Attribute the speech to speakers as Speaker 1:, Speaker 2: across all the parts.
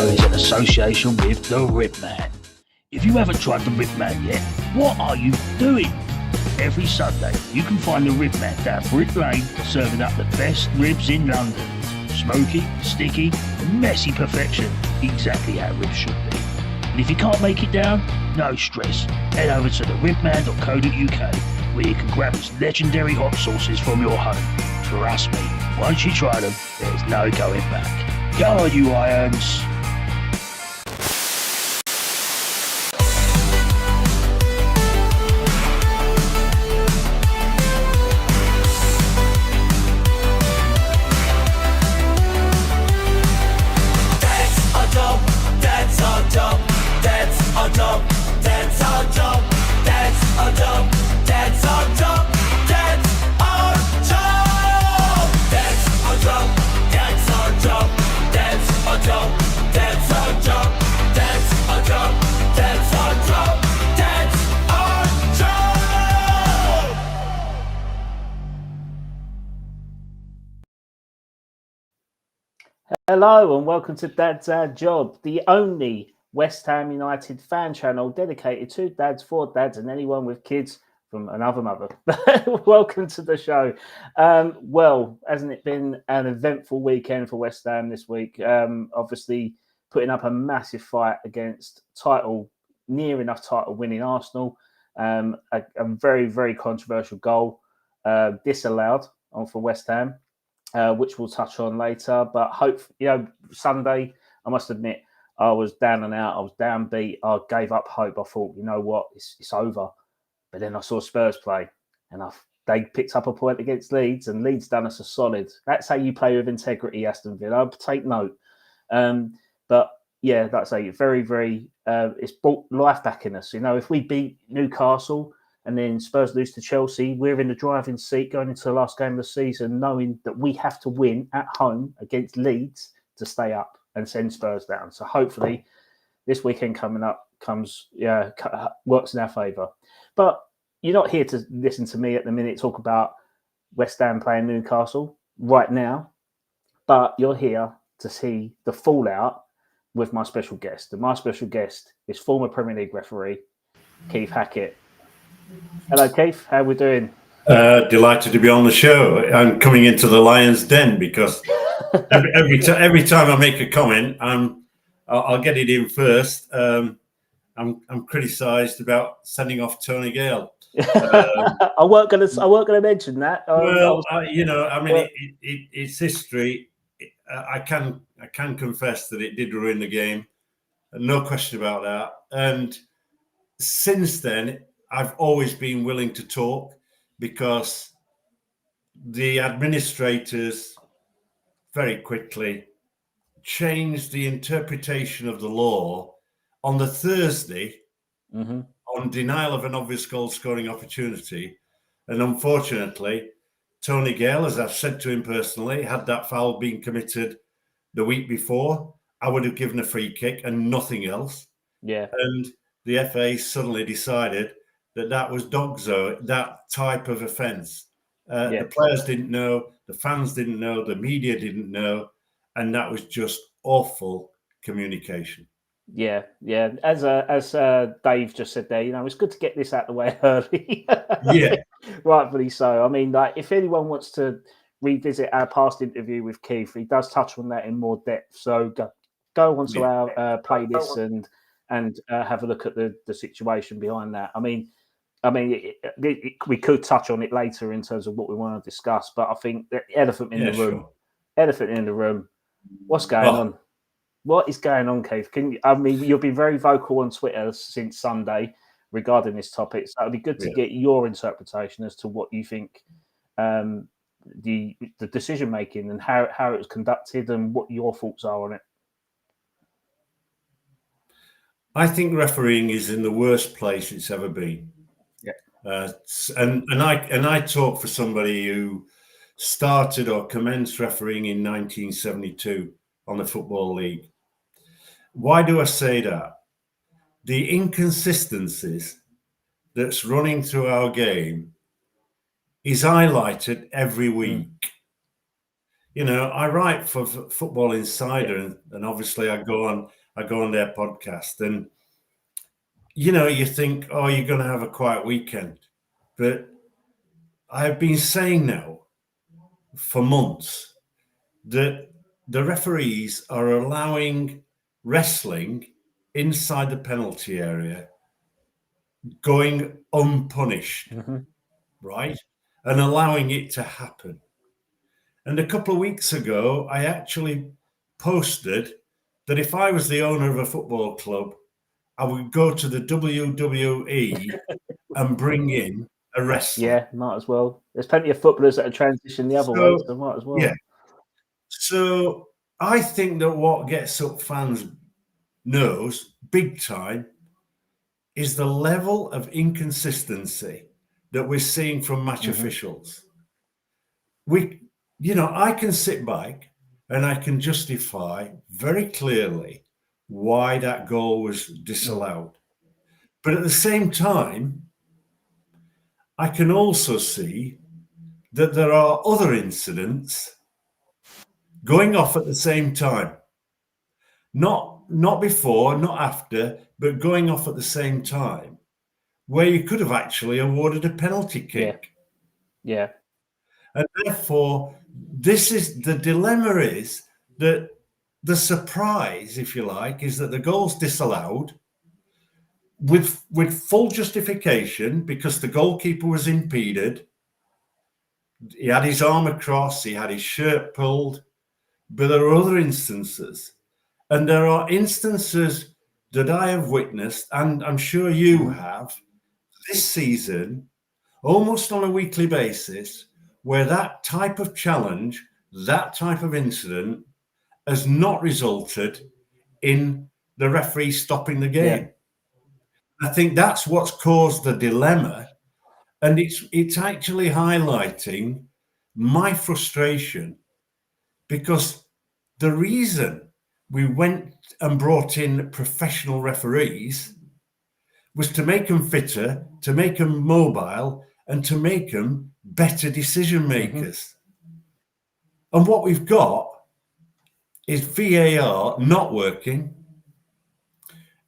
Speaker 1: show is in association with the Ribman. If you haven't tried the Ribman yet, what are you doing? Every Sunday, you can find the Ribman down Brick Lane serving up the best ribs in London. Smoky, sticky, messy perfection, exactly how ribs should be. And if you can't make it down, no stress. Head over to theribman.co.uk where you can grab its legendary hot sauces from your home. Trust me, once you try them, there's no going back. Go on, you Irons!
Speaker 2: Hello and welcome to Dad's Our Job, the only West Ham United fan channel dedicated to dads, for dads and anyone with kids from another mother. Welcome to the show. Well, hasn't it been an eventful weekend for West Ham this week? Obviously putting up a massive fight against near enough title winning Arsenal. A very, very controversial goal disallowed for West Ham. Which we'll touch on later. But Sunday, I must admit, I was down and out. I was downbeat. I gave up hope. I thought, you know what, it's over. But then I saw Spurs play, and they picked up a point against Leeds, and Leeds done us a solid. That's how you play with integrity, Aston Villa. Take note. But yeah, that's very, very. It's brought life back in us. You know, if we beat Newcastle and then Spurs lose to Chelsea, we're in the driving seat going into the last game of the season, knowing that we have to win at home against Leeds to stay up and send Spurs down. So hopefully this weekend coming up works in our favour. But you're not here to listen to me at the minute talk about West Ham playing Newcastle right now, but you're here to see the fallout with my special guest. And my special guest is former Premier League referee Keith Hackett. Hello, Keith. How are we doing?
Speaker 3: Delighted to be on the show. I'm coming into the lion's den because every time I make a comment, I'll get it in first. I'm criticised about sending off Tony Gale.
Speaker 2: I weren't going to mention that.
Speaker 3: It's history. I can confess that it did ruin the game, no question about that. And since then, I've always been willing to talk because the administrators very quickly changed the interpretation of the law on the Thursday on denial of an obvious goal-scoring opportunity. And unfortunately, Tony Gale, as I've said to him personally, had that foul been committed the week before, I would have given a free kick and nothing else.
Speaker 2: Yeah.
Speaker 3: And the FA suddenly decided that was dogzo, that type of offence. The players didn't know, the fans didn't know, the media didn't know, and that was just awful communication.
Speaker 2: Yeah. As Dave just said there, it's good to get this out of the way early.
Speaker 3: Yeah,
Speaker 2: rightfully so. I mean, if anyone wants to revisit our past interview with Keith, he does touch on that in more depth. So go onto our playlist and have a look at the situation behind that. We could touch on it later in terms of what we want to discuss, but I think the elephant in the room. What's going on? What is going on, Keith? You've been very vocal on Twitter since Sunday regarding this topic, so it'd be good to get your interpretation as to what you think the decision making and how it was conducted and what your thoughts are on it.
Speaker 3: I think refereeing is in the worst place it's ever been. And I talk for somebody who started or commenced refereeing in 1972 on the Football League. Why do I say that? The inconsistencies that's running through our game is highlighted every week. You know, I write for Football Insider, and obviously I go on their podcast, and you know, you think, oh, you're going to have a quiet weekend, but I've been saying now for months that the referees are allowing wrestling inside the penalty area going unpunished, right? And allowing it to happen. And a couple of weeks ago, I actually posted that if I was the owner of a football club, I would go to the WWE and bring in a wrestler.
Speaker 2: Yeah, might as well. There's plenty of footballers that are transitioning the other way, so might as well.
Speaker 3: Yeah. So I think that what gets up fans' nose big time is the level of inconsistency that we're seeing from match officials. I can sit back and I can justify very clearly why that goal was disallowed. But at the same time, I can also see that there are other incidents going off at the same time. Not before, not after, but going off at the same time, where you could have actually awarded a penalty kick.
Speaker 2: Yeah.
Speaker 3: And therefore, the dilemma is that the surprise, if you like, is that the goal's disallowed with full justification because the goalkeeper was impeded. He had his arm across, he had his shirt pulled, but there are other instances. And there are instances that I have witnessed, and I'm sure you have, this season, almost on a weekly basis, where that type of challenge, that type of incident has not resulted in the referee stopping the game. I think that's what's caused the dilemma. And it's actually highlighting my frustration, because the reason we went and brought in professional referees was to make them fitter, to make them mobile, and to make them better decision makers. And what we've got is VAR not working,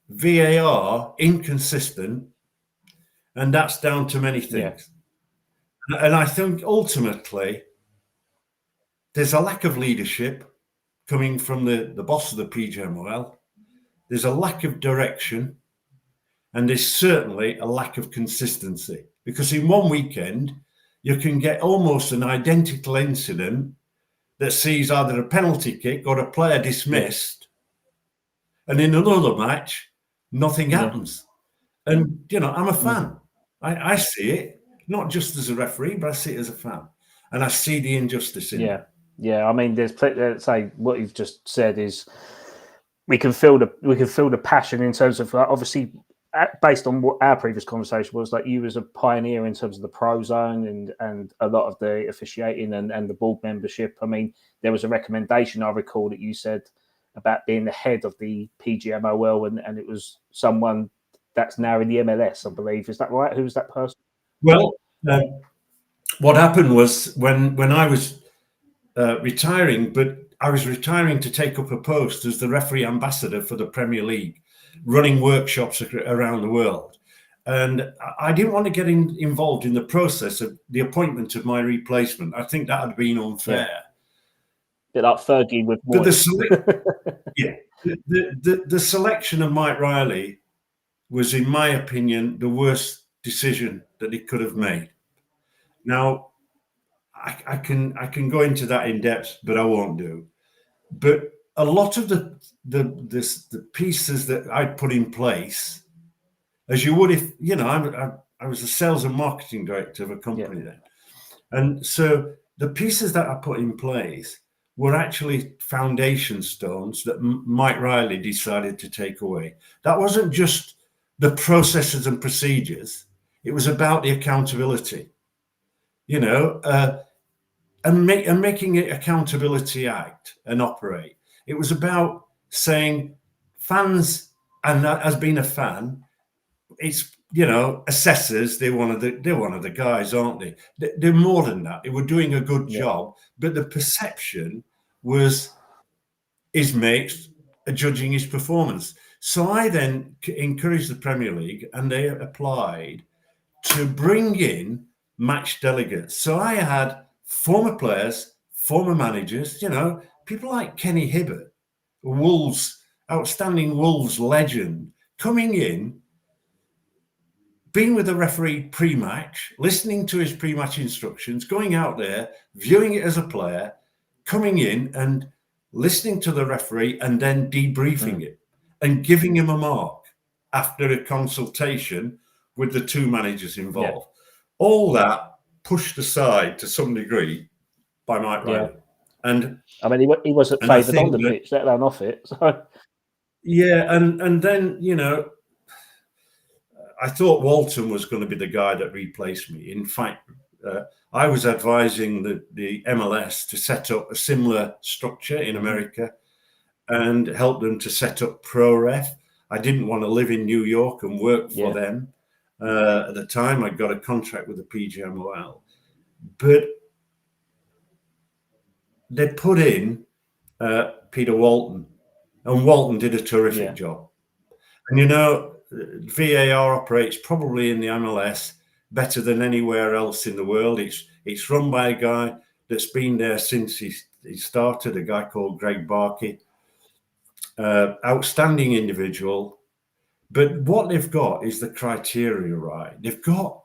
Speaker 3: VAR inconsistent, and that's down to many things. And I think ultimately there's a lack of leadership coming from the boss of the PGMOL. There's a lack of direction, and there's certainly a lack of consistency, because in one weekend you can get almost an identical incident that sees either a penalty kick or a player dismissed, and in another match nothing happens. And you know, I'm a fan. I see it not just as a referee, but I see it as a fan, and I see the injustice in it.
Speaker 2: Yeah, I mean, there's say what you've just said is we can feel the passion in terms of obviously based on what our previous conversation was, like you was a pioneer in terms of the pro zone and a lot of the officiating and the board membership. I mean, there was a recommendation I recall that you said about being the head of the PGMOL, and it was someone that's now in the MLS, I believe. Is that right? Who was that person?
Speaker 3: Well, what happened was when I was retiring, but I was retiring to take up a post as the referee ambassador for the Premier League, running workshops around the world. And I didn't want to get involved in the process of the appointment of my replacement. I think that had been unfair.
Speaker 2: Bit like Fergie with
Speaker 3: but the selection of Mike Riley was, in my opinion, the worst decision that he could have made. Now, I can go into that in depth, but I won't do. But a lot of the pieces that I put in place, as you would if, you know, I was a sales and marketing director of a company then. And so the pieces that I put in place were actually foundation stones that Mike Riley decided to take away. That wasn't just the processes and procedures. It was about the accountability, you know, and making it accountability act and operate. It was about saying fans, and as being a fan, it's assessors, they're one of the guys, aren't they? They're more than that. They were doing a good job, but the perception was his mates are judging his performance. So I then encouraged the Premier League, and they applied to bring in match delegates. So I had former players, former managers, people like Kenny Hibbert, outstanding Wolves legend, coming in, being with the referee pre-match, listening to his pre-match instructions, going out there, viewing it as a player, coming in and listening to the referee, and then debriefing it and giving him a mark after a consultation with the two managers involved. All that pushed aside to some degree by Mike Riley. And
Speaker 2: I mean, he wasn't favoured on the pitch, let alone off it. So.
Speaker 3: Yeah, and then, I thought Walton was going to be the guy that replaced me. In fact, I was advising the MLS to set up a similar structure in America and help them to set up ProRef. I didn't want to live in New York and work for them. At the time, I got a contract with the PGMOL. But they put in Peter Walton, and Walton did a terrific job. And, VAR operates probably in the MLS better than anywhere else in the world. It's run by a guy that's been there since he started, a guy called Greg Barkey. Outstanding individual. But what they've got is the criteria right. They've got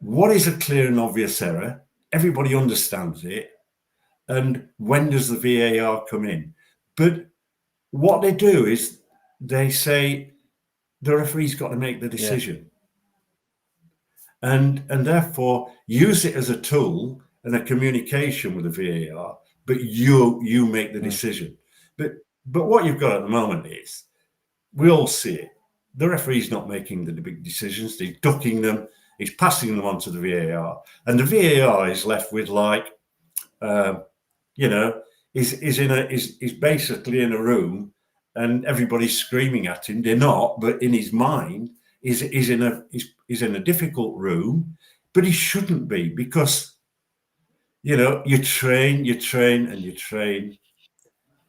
Speaker 3: what is a clear and obvious error. Everybody understands it. And when does the VAR come in? But what they do is they say the referee's got to make the decision. And therefore use it as a tool and a communication with the VAR, but you make the decision. But what you've got at the moment is, we all see it. The referee's not making the big decisions. He's ducking them. He's passing them on to the VAR. And the VAR is left with is basically in a room and everybody's screaming at him. They're not, but in his mind, he's in a difficult room, but he shouldn't be, because, you train.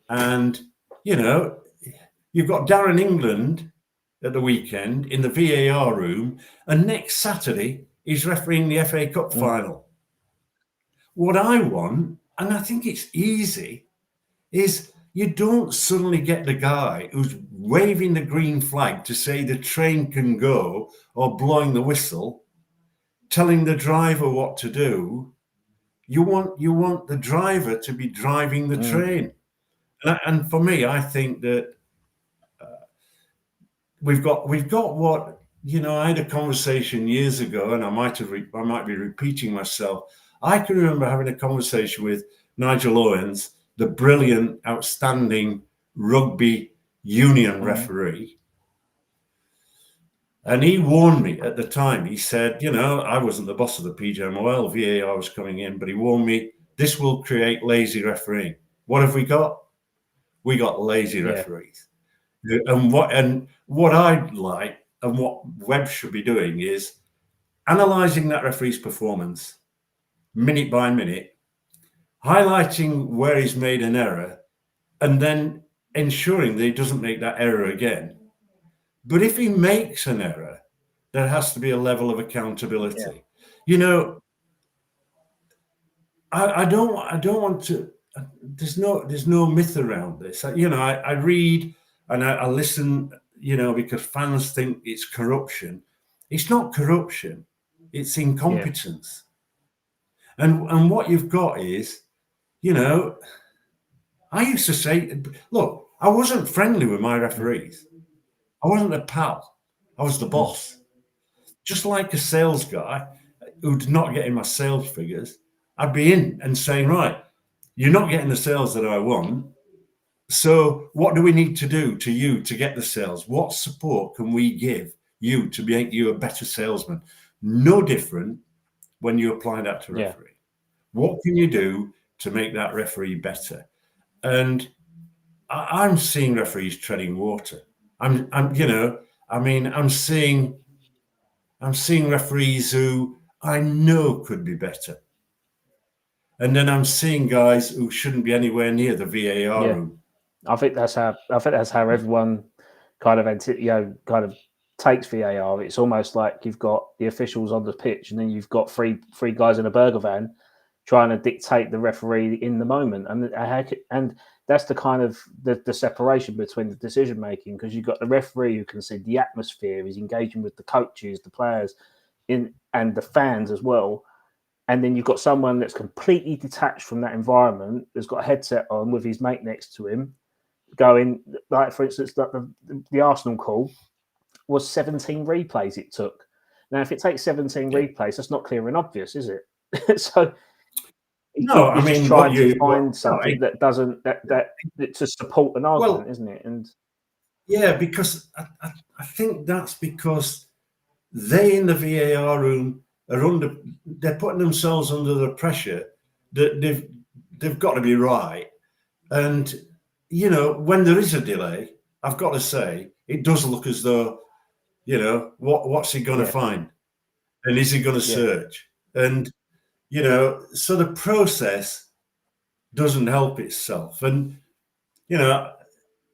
Speaker 3: And, you've got Darren England at the weekend in the VAR room, and next Saturday he's refereeing the FA Cup final. What I want, and I think it's easy, is you don't suddenly get the guy who's waving the green flag to say the train can go, or blowing the whistle, telling the driver what to do. You want the driver to be driving the train. And for me, I think that we've got what, I had a conversation years ago, and I might be repeating myself. I can remember having a conversation with Nigel Owens, the brilliant, outstanding rugby union referee. And he warned me at the time. He said, I wasn't the boss of the PGMOL, VAR was coming in, but he warned me, this will create lazy refereeing. What have we got? We got lazy referees. And what I'd like, and what Webb should be doing, is analysing that referee's performance minute by minute, highlighting where he's made an error, and then ensuring that he doesn't make that error again. But if he makes an error, there has to be a level of accountability. I don't want to. There's no myth around this. I read and I listen. Because fans think it's corruption. It's not corruption. It's incompetence. And what you've got is, I used to say, look, I wasn't friendly with my referees. I wasn't a pal. I was the boss. Just like a sales guy who's not getting my sales figures, I'd be in and saying, right, you're not getting the sales that I want. So what do we need to do to you to get the sales? What support can we give you to make you a better salesman? No different when you apply that to referee. What can you do to make that referee better? And I'm seeing referees treading water. I'm seeing I'm seeing referees who I know could be better. And then I'm seeing guys who shouldn't be anywhere near the VAR room.
Speaker 2: I think that's how everyone kind of takes VAR. It's almost like you've got the officials on the pitch, and then you've got three guys in a burger van trying to dictate the referee in the moment, and that's the kind of the separation between the decision making, because you've got the referee who can see the atmosphere, he's engaging with the coaches, the players, and the fans as well. And then you've got someone that's completely detached from that environment, that's got a headset on with his mate next to him, going, like, for instance, the Arsenal call was 17 replays it took. Now, if it takes 17 replays, that's not clear and obvious, is it? So,
Speaker 3: no, I mean,
Speaker 2: trying to find something that doesn't that to support an argument, isn't it? And
Speaker 3: yeah, because I think that's because they in the VAR room are they're putting themselves under the pressure that they've got to be right. And, you know, when there is a delay, I've got to say, it does look as though, you know, what's he going to find? And is he going to search? And, you know, so the process doesn't help itself. And, you know,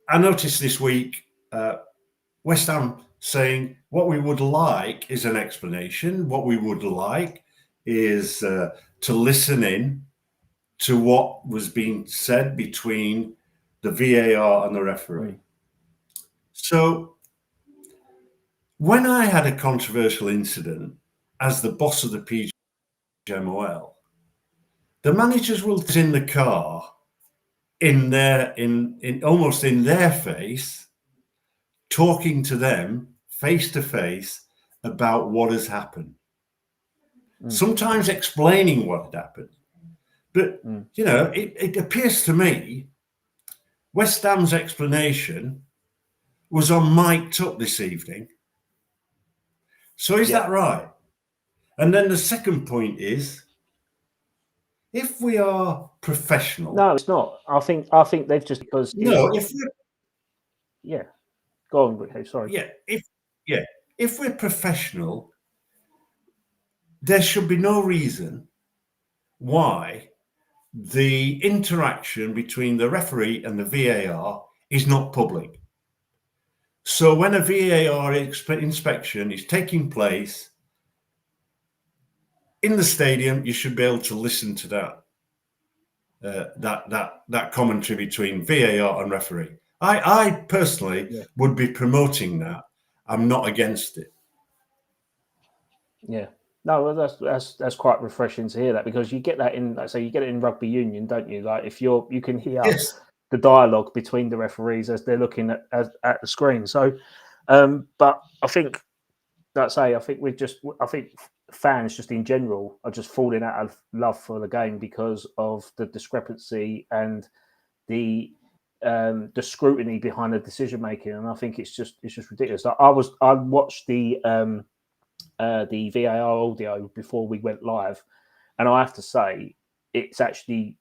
Speaker 3: I noticed this week, West Ham saying what we would like is an explanation. What we would like is to listen in to what was being said between the VAR and the referee. So when I had a controversial incident as the boss of the PGMOL, the managers will sit in the car in almost in their face, talking to them face to face about what has happened. Sometimes explaining what had happened. But, you know, it appears to me West Ham's explanation was on mic'd up this evening. So is that right? And then the second point is, if we are professional.
Speaker 2: No, it's not. I think they've just because
Speaker 3: no,
Speaker 2: go on, okay, sorry.
Speaker 3: If we're professional, there should be no reason why the interaction between the referee and the VAR is not public. So when a VAR inspection is taking place in the stadium, you should be able to listen to that commentary between VAR and referee. I personally would be promoting that. I'm not against it.
Speaker 2: Yeah. No, well, that's quite refreshing to hear that, because you get that in, like, say, you get it in rugby union, don't you? Like, if you can hear the dialogue between the referees as they're looking at the screen. So, but I think, I think fans just in general are just falling out of love for the game because of the discrepancy and the scrutiny behind the decision making, and I think it's just ridiculous. I watched the VAR audio before we went live, and I have to say, it's actually,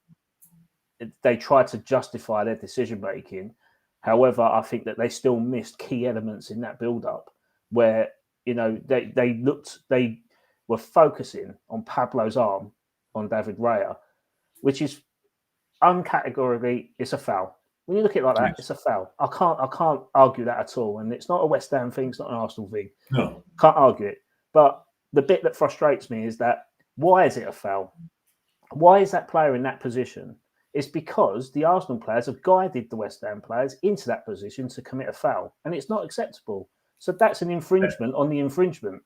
Speaker 2: they tried to justify their decision making. However, I think that they still missed key elements in that build up where, you know, they were focusing on Pablo's arm on David Raya, which is uncategorically, it's a foul. When you look at it like that, it's a foul. I can't argue that at all. And it's not a West Ham thing, it's not an Arsenal thing.
Speaker 3: No.
Speaker 2: Can't argue it. But the bit that frustrates me is that, why is it a foul? Why is that player in that position? It's because the Arsenal players have guided the West Ham players into that position to commit a foul, and it's not acceptable. So that's an infringement on the infringement.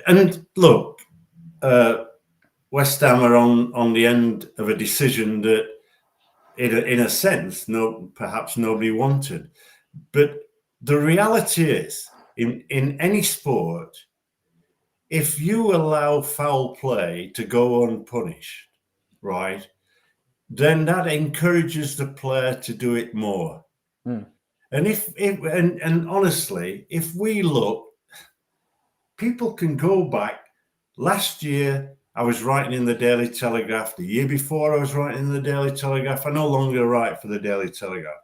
Speaker 2: And
Speaker 3: look, West Ham are on the end of a decision that, in a sense, perhaps nobody wanted. But the reality is, in any sport, if you allow foul play to go unpunished, right, then that encourages the player to do it more. And honestly, if we look, people can go back. Last year, I was writing in the Daily Telegraph. The year before, I was writing in the Daily Telegraph. I no longer write for the Daily Telegraph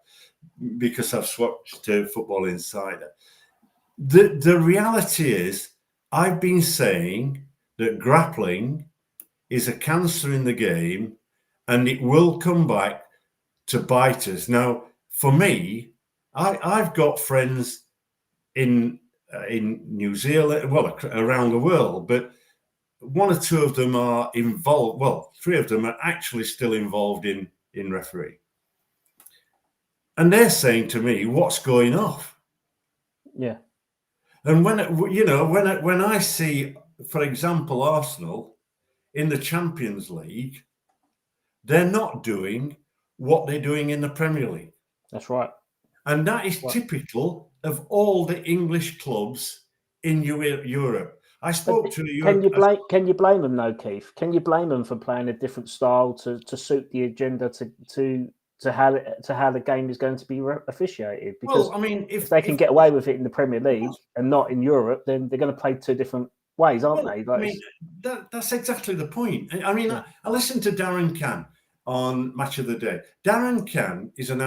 Speaker 3: because I've switched to Football Insider. The reality is, I've been saying that grappling is a cancer in the game, and it will come back to bite us. Now, for me, I've got friends in New Zealand, well, around the world, but one or two of them are involved. Well, three of them are actually still involved in referee, and they're saying to me, "What's going off?"
Speaker 2: Yeah.
Speaker 3: And when when I see, for example, Arsenal in the Champions League, they're not doing what they're doing in the Premier League.
Speaker 2: That's right.
Speaker 3: And that is typical of all the English clubs in Europe. I spoke to
Speaker 2: Can you blame them though, Keith? Can you blame them for playing a different style to suit the agenda to how the game is going to be officiated? Because
Speaker 3: well, I mean,
Speaker 2: if they can get away with it in the Premier League and not in Europe, then they're going to play two different ways, aren't they? Like,
Speaker 3: I mean, that's exactly the point. I mean, I listened to Darren Cann on Match of the Day. Darren Cann was an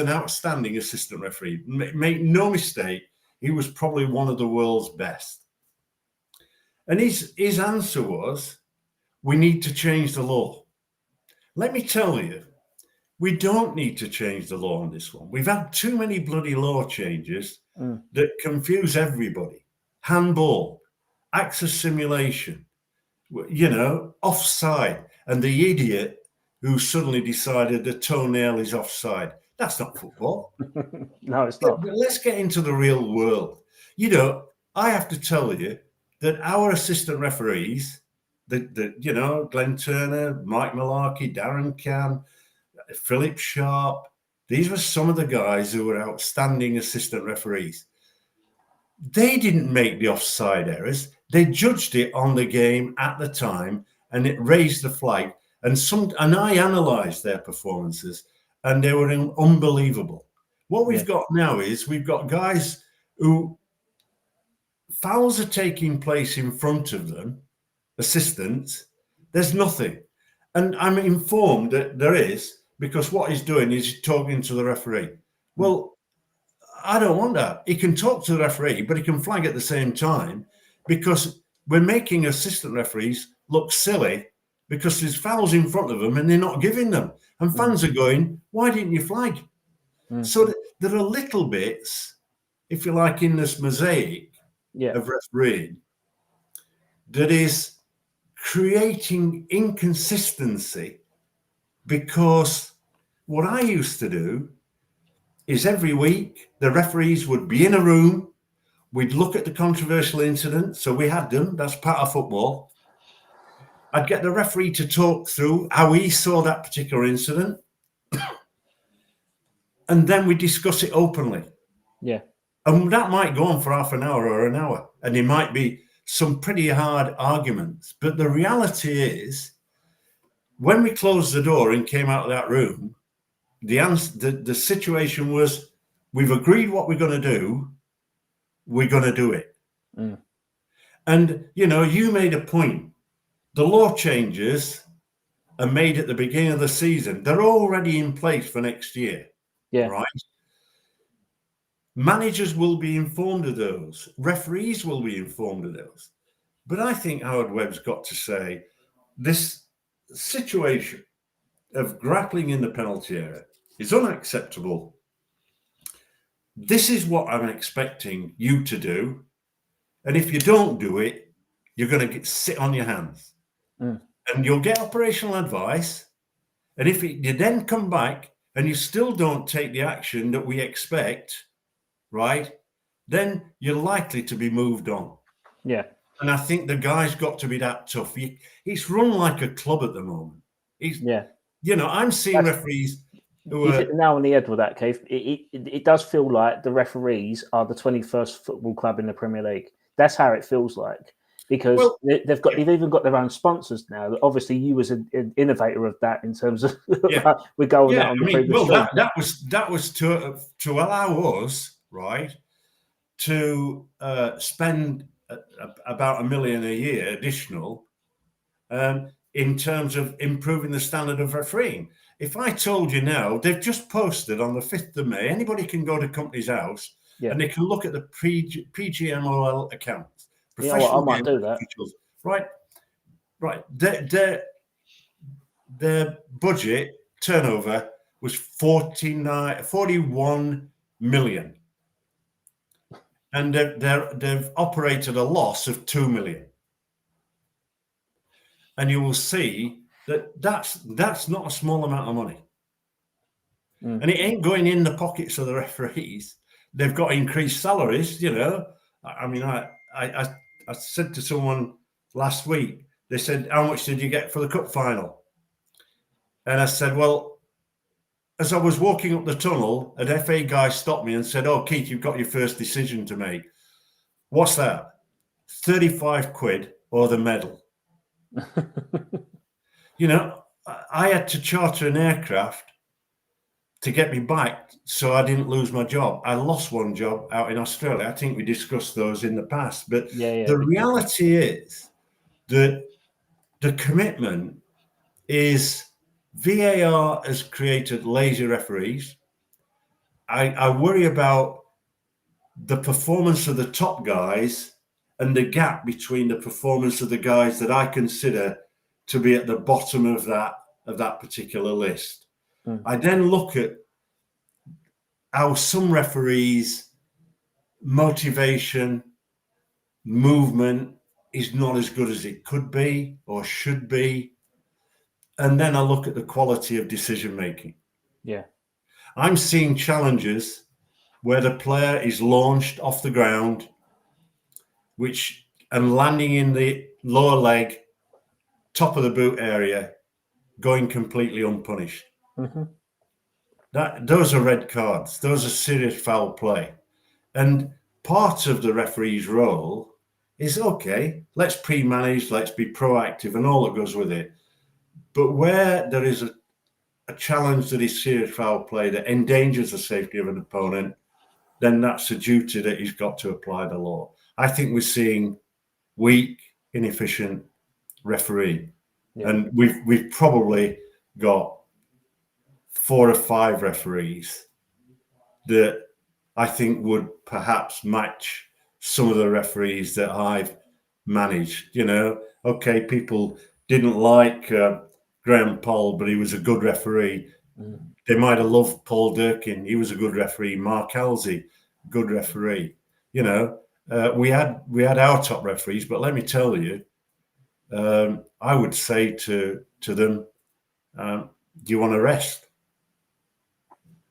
Speaker 3: outstanding assistant referee. Make no mistake, he was probably one of the world's best. And his answer was, we need to change the law. Let me tell you, we don't need to change the law on this one. We've had too many bloody law changes that confuse everybody. Handball, access simulation, offside, and the idiot who suddenly decided the toenail is offside. That's not football.
Speaker 2: No, it's not.
Speaker 3: But let's get into the real world. I have to tell you that our assistant referees, Glenn Turner, Mike Malarkey, Darren Cann, Philip Sharp, these were some of the guys who were outstanding assistant referees. They didn't make the offside errors. They judged it on the game at the time, and it raised the flag. And I analysed their performances, and they were unbelievable. What we've got now is we've got guys who fouls are taking place in front of them, assistants. There's nothing. And I'm informed that there is, because what he's doing is talking to the referee. Well, I don't want that. He can talk to the referee, but he can flag at the same time, because we're making assistant referees look silly because there's fouls in front of them and they're not giving them. And fans are going, why didn't you flag? So there are little bits, if you like, in this mosaic of refereeing that is creating inconsistency, because what I used to do is every week the referees would be in a room, we'd look at the controversial incident, so we had them, that's part of football. I'd get the referee to talk through how he saw that particular incident, and then we discuss it openly.
Speaker 2: Yeah.
Speaker 3: And that might go on for half an hour or an hour, and there might be some pretty hard arguments. But the reality is, when we closed the door and came out of that room, the situation was, we've agreed what we're going to do, we're going to do it. And, you made a point. The law changes are made at the beginning of the season. They're already in place for next year. Yeah. Right? Managers will be informed of those. Referees will be informed of those. But I think Howard Webb's got to say, this situation of grappling in the penalty area is unacceptable. This is what I'm expecting you to do. And if you don't do it, you're going to sit on your hands. And you'll get operational advice. And if you then come back and you still don't take the action that we expect, right, then you're likely to be moved on.
Speaker 2: Yeah.
Speaker 3: And I think the guy's got to be that tough. He's run like a club at the moment. I'm seeing referees who
Speaker 2: you hit the nail on the head with that, Keith. It does feel like the referees are the 21st football club in the Premier League. That's how it feels like, because they've even got their own sponsors now. Obviously, you was an innovator of that in terms of we're going out on the previous show.
Speaker 3: That was to allow us, right, to spend about $1 million a year additional in terms of improving the standard of refereeing. If I told you now, they've just posted on the 5th of May, anybody can go to Company's House and they can look at the PGMOL accounts.
Speaker 2: You know what? I might
Speaker 3: game
Speaker 2: do that.
Speaker 3: officials, right? Their budget turnover was 41 million, and they've operated a loss of 2 million. And you will see that's not a small amount of money. And it ain't going in the pockets of the referees. They've got increased salaries, you know. I mean, I said to someone last week, they said, how much did you get for the cup final? And I said, well, as I was walking up the tunnel, an FA guy stopped me and said, oh, Keith, you've got your first decision to make. What's that? 35 quid or the medal. You know, I had to charter an aircraft to get me back so I didn't lose my job. I lost one job out in Australia. I think we discussed those in the past. But the reality is that the commitment is VAR has created lazy referees. I worry about the performance of the top guys and the gap between the performance of the guys that I consider to be at the bottom of that particular list. I then look at how some referees' motivation, movement is not as good as it could be or should be. And then I look at the quality of decision making.
Speaker 2: Yeah.
Speaker 3: I'm seeing challenges where the player is launched off the ground, and landing in the lower leg, top of the boot area, going completely unpunished. Those are red cards. Those are serious foul play. And part of the referee's role is, okay, let's pre-manage, let's be proactive and all that goes with it. But where there is a challenge that is serious foul play that endangers the safety of an opponent, then that's a duty that he's got to apply the law. I think we're seeing weak, inefficient referee. Yeah. And we've probably got 4 or 5 referees that I think would perhaps match some of the referees that I've managed. You know, okay, people didn't like Graham Paul, but he was a good referee. They might have loved Paul Durkin. He was a good referee. Mark Halsey, good referee. You know, we had our top referees, but let me tell you, I would say to them, do you want to rest?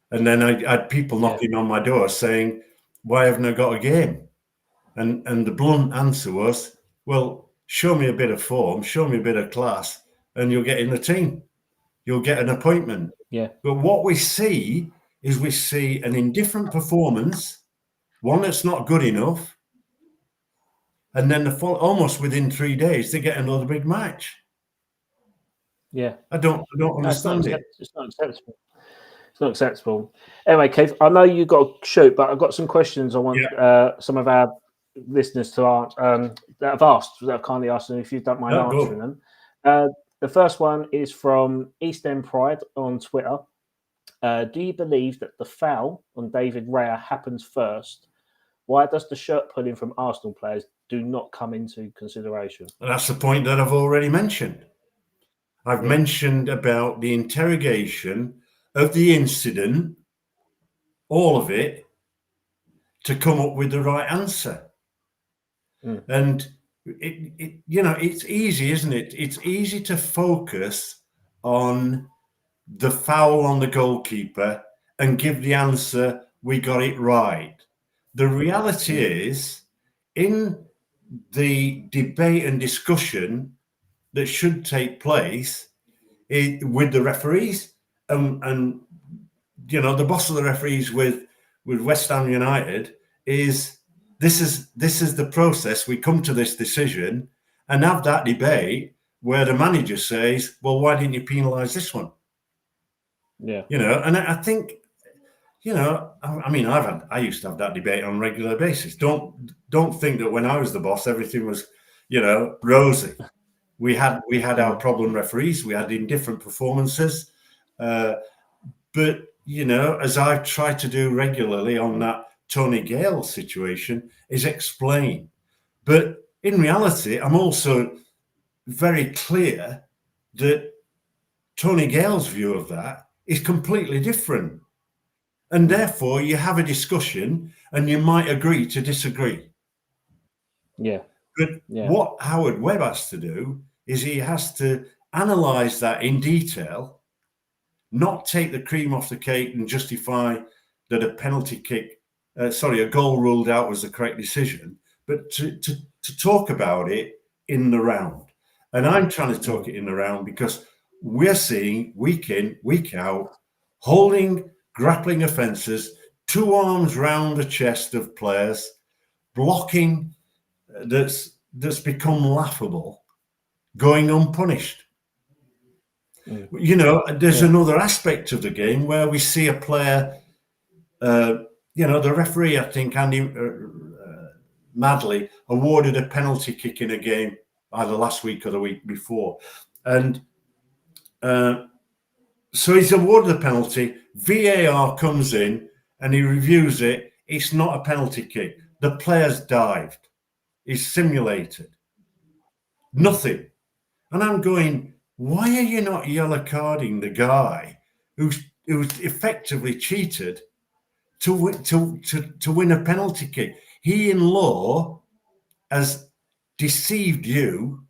Speaker 3: And then I had people knocking on my door saying, why haven't I got a game? And the blunt answer was, well, show me a bit of form, show me a bit of class, and you'll get in the team. You'll get an appointment.
Speaker 2: Yeah.
Speaker 3: But what we see is an indifferent performance, one that's not good enough, and then almost within 3 days, they get another big match.
Speaker 2: Yeah.
Speaker 3: I don't understand it.
Speaker 2: It's not acceptable. It's not acceptable. Anyway, Keith, I know you got to shoot, but I've got some questions I want some of our listeners to answer that have asked, that have kindly asked them if you don't mind answering them. The first one is from East End Pride on Twitter. Do you believe that the foul on David Raya happens first? Why does the shirt pulling from Arsenal players do not come into consideration?
Speaker 3: Well, that's the point that I've already mentioned. I've mentioned about the interrogation of the incident, all of it, to come up with the right answer. And it's easy, isn't it? It's easy to focus on the foul on the goalkeeper and give the answer, we got it right. The reality is, in the debate and discussion that should take place with the referees and the boss of the referees with West Ham United is this is the process. We come to this decision and have that debate where the manager says, well, why didn't you penalise this one?
Speaker 2: Yeah.
Speaker 3: And I think, I mean, I used to have that debate on a regular basis. Don't think that when I was the boss, everything was, rosy. We had our problem referees. We had indifferent performances. But, as I've tried to do regularly on that Tony Gale situation, is explain. But in reality, I'm also very clear that Tony Gale's view of that is completely different. And therefore, you have a discussion and you might agree to disagree.
Speaker 2: Yeah.
Speaker 3: But
Speaker 2: Yeah.
Speaker 3: what Howard Webb has to do is he has to analyse that in detail, not take the cream off the cake and justify that a penalty kick, a goal ruled out was the correct decision, but to talk about it in the round. And I'm trying to talk it in the round because we're seeing week in, week out, holding, grappling offences, 2 arms round the chest of players, blocking that's become laughable, going unpunished. You know, there's another aspect of the game where we see a player, you know, the referee, I think, Andy Madley, awarded a penalty kick in a game either last week or the week before. And so he's awarded a penalty. VAR comes in and he reviews it. It's not a penalty kick. The player's dived. He's simulated. Nothing. And I'm going, why are you not yellow carding the guy who's effectively cheated to win a penalty kick? He, in law, has deceived you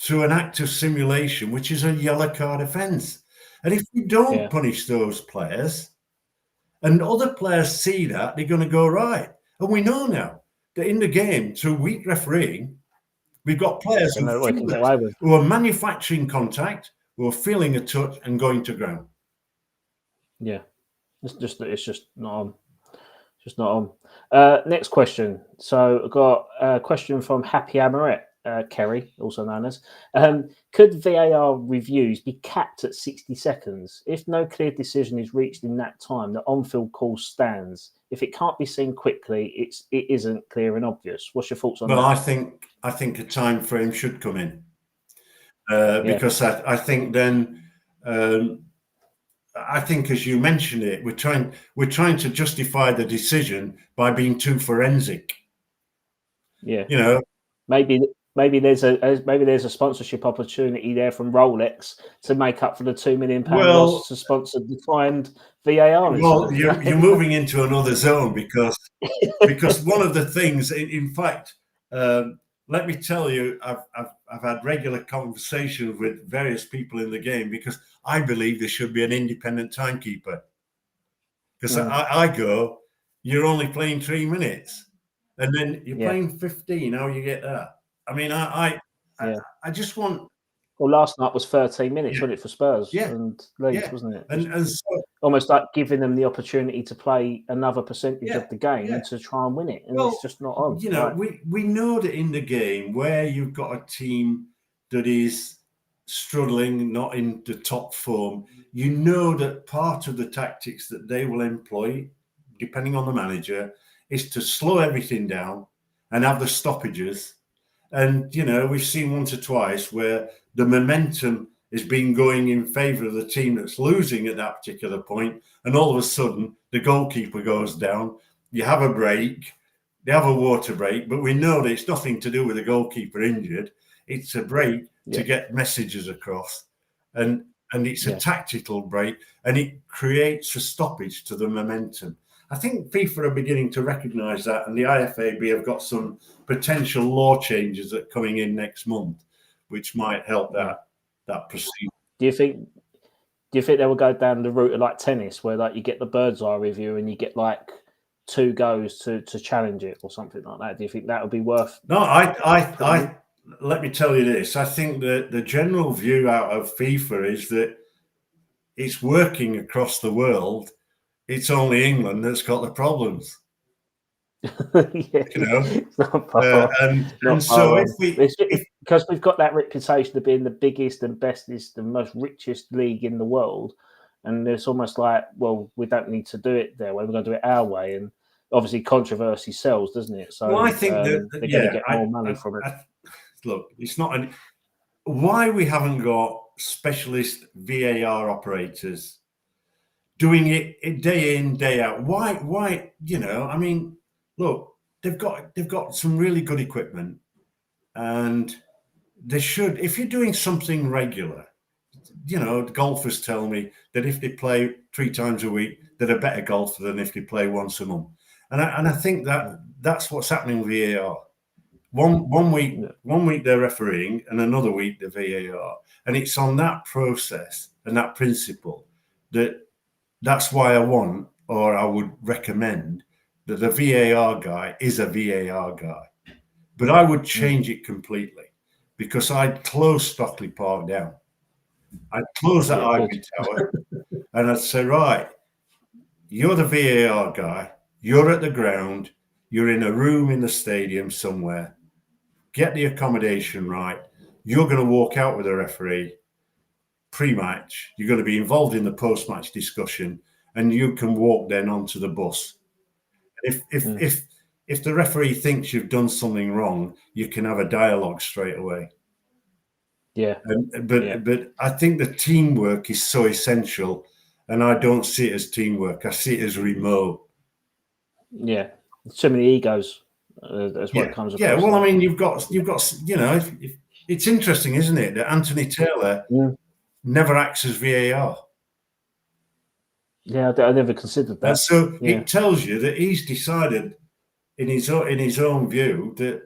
Speaker 3: through an act of simulation, which is a yellow card offence. And if we don't punish those players, and other players see that, they're going to go right. And we know now that in the game, through weak refereeing, we've got players who are manufacturing contact, who are feeling a touch and going to ground.
Speaker 2: Yeah, it's just not on. Just not on. Next question. So I've got a question from Happy Amaret, Kerry, also known as. Could VAR reviews be capped at 60 seconds? If no clear decision is reached in that time, the on-field call stands. If it can't be seen quickly, it isn't clear and obvious. What's your thoughts on that?
Speaker 3: Well, I think a time frame should come in because I think then I think, as you mentioned it, we're trying to justify the decision by being too forensic.
Speaker 2: Yeah,
Speaker 3: you know,
Speaker 2: maybe there's a sponsorship opportunity there from Rolex to make up for the £2 million loss to sponsor defined VAR.
Speaker 3: Well, you're moving into another zone because one of the things, in fact, let me tell you, I've had regular conversations with various people in the game because I believe there should be an independent timekeeper. Because I go, you're only playing 3 minutes, and then you're playing 15. How you get that? I mean, I just want.
Speaker 2: Well, last night was 13 minutes, wasn't it, for Spurs and Leeds, wasn't it?
Speaker 3: And so,
Speaker 2: almost like giving them the opportunity to play another percentage of the game to try and win it, and it's just not on.
Speaker 3: You know, we know that in the game where you've got a team that is struggling, not in the top form, you know that part of the tactics that they will employ, depending on the manager, is to slow everything down and have the stoppages. And, you know, we've seen once or twice where the momentum has been going in favour of the team that's losing at that particular point. And all of a sudden, the goalkeeper goes down. You have a break. They have a water break. But we know that it's nothing to do with the goalkeeper injured. It's a break to get messages across. And it's a tactical break. And it creates a stoppage to the momentum. I think FIFA are beginning to recognise that, and the IFAB have got some potential law changes that are coming in next month, which might help that proceed.
Speaker 2: Do you think they will go down the route of like tennis, where like you get the bird's eye review and you get like 2 goes to challenge it or something like that? Do you think that would be worth?
Speaker 3: No, I let me tell you this. I think that the general view out of FIFA is that it's working across the world. It's only England that's got the problems. You know, and so
Speaker 2: because we've got that reputation of being the biggest and bestest and most richest league in the world, and it's almost like, well, we don't need to do it their way, we're going to do it our way, and obviously controversy sells, doesn't it? So
Speaker 3: I think that
Speaker 2: they're going to get more money from it.
Speaker 3: Look, it's not why we haven't got specialist VAR operators doing it day in, day out. Why, you know, I mean, look, they've got some really good equipment. And they should, if you're doing something regular, you know, golfers tell me that if they play 3 times a week, they're a better golfer than if they play once a month. And I think that's what's happening with VAR. One week they're refereeing, and another week they're VAR, and it's on that process and that principle that's why I want, or I would recommend, that the VAR guy is a VAR guy. But I would change it completely, because I'd close Stockley Park down. I'd close that Ivy Tower, and I'd say, right, you're the VAR guy, you're at the ground, you're in a room in the stadium somewhere, get the accommodation right, you're going to walk out with a referee pre-match, you're going to be involved in the post-match discussion, and you can walk then onto the bus. If the referee thinks you've done something wrong, you can have a dialogue straight away.
Speaker 2: Yeah.
Speaker 3: But I think the teamwork is so essential, and I don't see it as teamwork. I see it as remote.
Speaker 2: Yeah. So many egos. That's what it comes across.
Speaker 3: Yeah. Well, I mean, you've got you know, it's interesting, isn't it, that Anthony Taylor never acts as VAR.
Speaker 2: Yeah, I never considered that.
Speaker 3: And so it tells you that he's decided in his own view that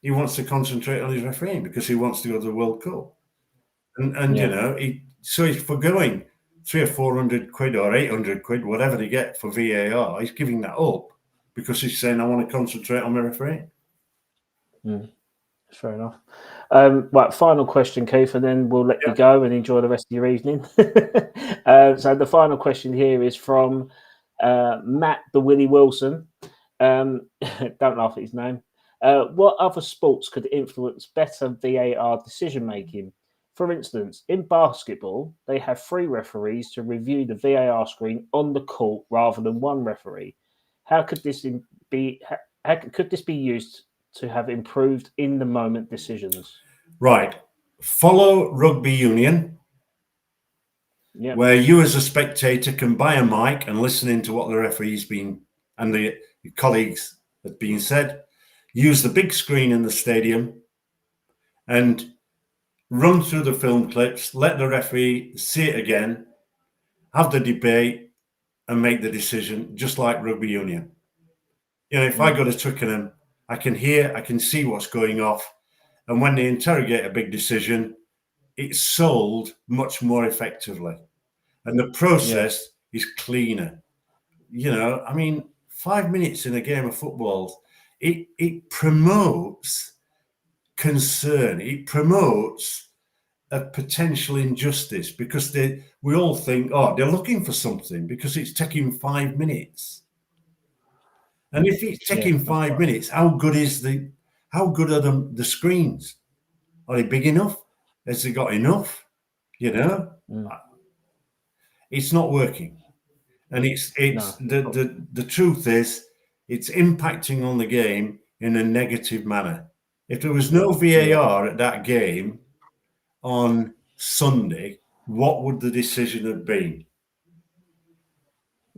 Speaker 3: he wants to concentrate on his refereeing because he wants to go to the World Cup. And you know, he's forgoing 300 or 400 quid or 800 quid, whatever they get for VAR. He's giving that up because he's saying, I want to concentrate on my refereeing.
Speaker 2: Fair enough. Right, final question, Keith, and then we'll let you go and enjoy the rest of your evening. So the final question here is from Matt the Willie Wilson. Don't laugh at his name. What other sports could influence better VAR decision making? For instance, in basketball, they have 3 referees to review the VAR screen on the court rather than 1 referee. How could this be? Could this be used to have improved in the moment decisions?
Speaker 3: Right. Follow rugby union, where you as a spectator can buy a mic and listen into what the referee's been and the colleagues have been said. Use the big screen in the stadium and run through the film clips, let the referee see it again, have the debate and make the decision, just like rugby union. You know, if I go to Twickenham, I can hear, I can see what's going off. And when they interrogate a big decision, it's sold much more effectively. And the process is cleaner. You know, I mean, 5 minutes in a game of football, it promotes concern. It promotes a potential injustice because we all think, oh, they're looking for something because it's taking 5 minutes. And if it's taking 5 minutes, how good are the screens? Are they big enough? Has they got enough? You know, it's not working. And the truth is, it's impacting on the game in a negative manner. If there was no VAR at that game on Sunday, what would the decision have been?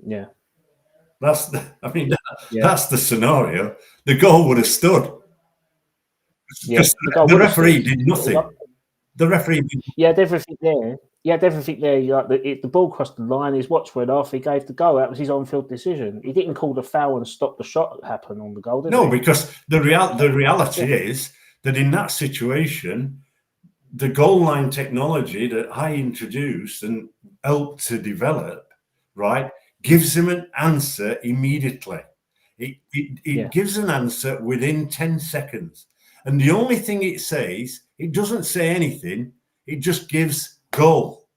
Speaker 2: Yeah.
Speaker 3: That's the scenario. The goal would have stood. Because the referee did nothing. The referee did.
Speaker 2: He had everything there. He had everything there. Like the ball crossed the line, his watch went off, he gave the goal. That was his on-field decision. He didn't call the foul and stop the shot happen on the goal, did he?
Speaker 3: No, because the reality is that in that situation, the goal line technology that I introduced and helped to develop, right, gives him an answer immediately. It gives an answer within 10 seconds. And the only thing it says, it doesn't say anything. It just gives goal.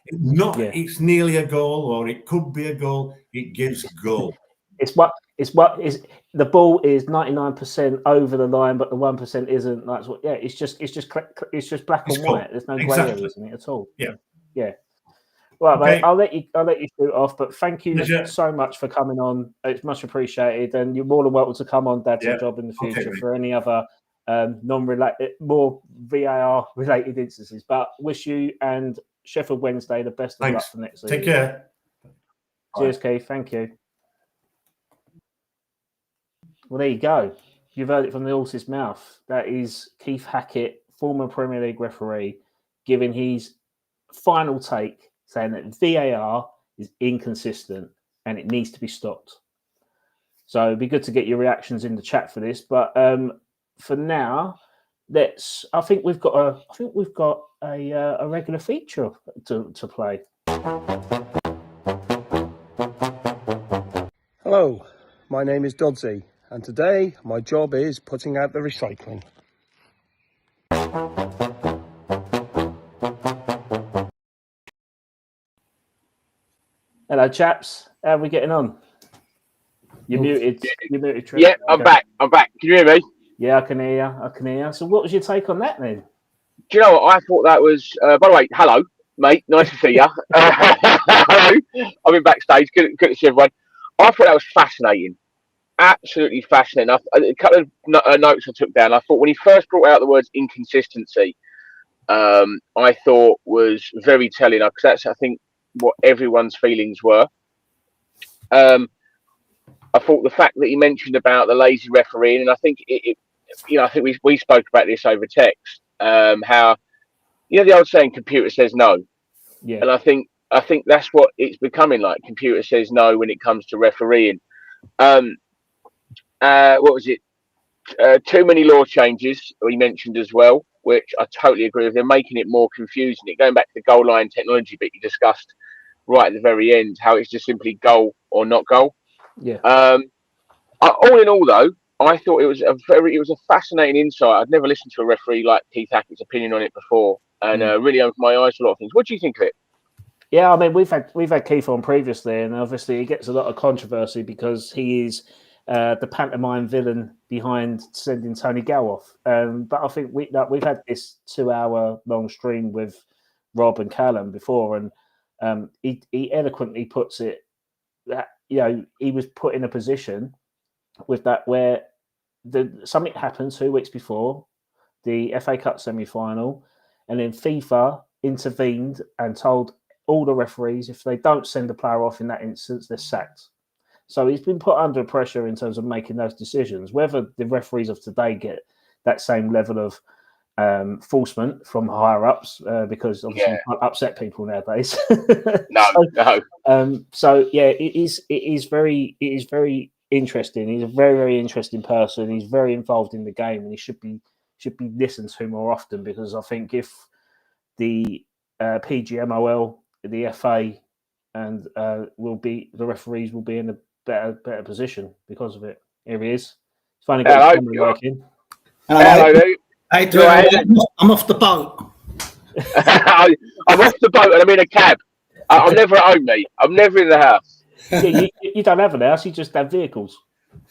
Speaker 3: It's nearly a goal, or it could be a goal. It gives goal.
Speaker 2: It's what the ball is 99% over the line, but the 1% isn't. That's what. Yeah, it's just black and white. There's no grey areas in it at all. Yeah. Right, mate. I'll let you shoot off, but thank you so much for coming on. It's much appreciated, and you're more than welcome to come on Dad's Job in the future for any other non-related, more VAR related instances. But wish you and Sheffield Wednesday the best of luck for next season.
Speaker 3: Take care.
Speaker 2: Cheers, Keith. Thank you. Well, there you go. You've heard it from the horse's mouth. That is Keith Hackett, former Premier League referee, giving his final take, saying that VAR is inconsistent and it needs to be stopped. So it'd be good to get your reactions in the chat for this. But for now, I think we've got a regular feature to play.
Speaker 4: Hello, my name is Dodsey, and today my job is putting out the recycling.
Speaker 2: Hello, chaps. How are we getting on? You're muted. You're muted, Trent.
Speaker 5: Yeah, I'm back. I'm back. Can you hear me?
Speaker 2: Yeah, I can hear you. So what was your take on that then?
Speaker 5: Do you know what? I thought that was, by the way, hello, mate. Nice to see you. Hello. I'm in backstage. Good to see everyone. I thought that was fascinating. Absolutely fascinating. A couple of notes I took down. I thought when he first brought out the words inconsistency, I thought was very telling, because that's, I think, what everyone's feelings were. I thought the fact that he mentioned about the lazy refereeing, and I think I think we spoke about this over text. How the old saying, "Computer says no,"
Speaker 2: Yeah,
Speaker 5: and I think that's what it's becoming like. Computer says no when it comes to refereeing. What was it? Too many law changes we mentioned as well, which I totally agree with. They're making it more confusing. Going back to the goal line technology bit you discussed right at the very end, how it's just simply goal or not goal.
Speaker 2: yeah.
Speaker 5: All in all, though, I thought it was a fascinating insight. I'd never listened to a referee like Keith Hackett's opinion on it before, and really opened my eyes to a lot of things. What do you think of it?
Speaker 2: Yeah, I mean, we've had Keith on previously, and obviously he gets a lot of controversy because he is the pantomime villain behind sending Tony Gow off. But I think we've had this 2-hour long stream with Rob and Callum before, and he eloquently puts it that he was put in a position with that where something happened 2 weeks before the FA Cup semi-final, and then FIFA intervened and told all the referees if they don't send the player off in that instance, they're sacked. So he's been put under pressure in terms of making those decisions. Whether the referees of today get that same level of enforcement from higher ups, because obviously you can't upset people nowadays.
Speaker 5: No.
Speaker 2: So yeah, it is very interesting. He's a very, very interesting person. He's very involved in the game, and he should be listened to more often, because I think if the PGMOL, the FA, and the referees will be in a better position because of it. Here he is. He's finally got his camera working.
Speaker 5: Hello, dude.
Speaker 6: Hey, I'm off the boat.
Speaker 5: I'm off the boat and I'm in a cab. I'm never at home, mate. I'm never in the house.
Speaker 2: Yeah, you don't have an house. You just have vehicles.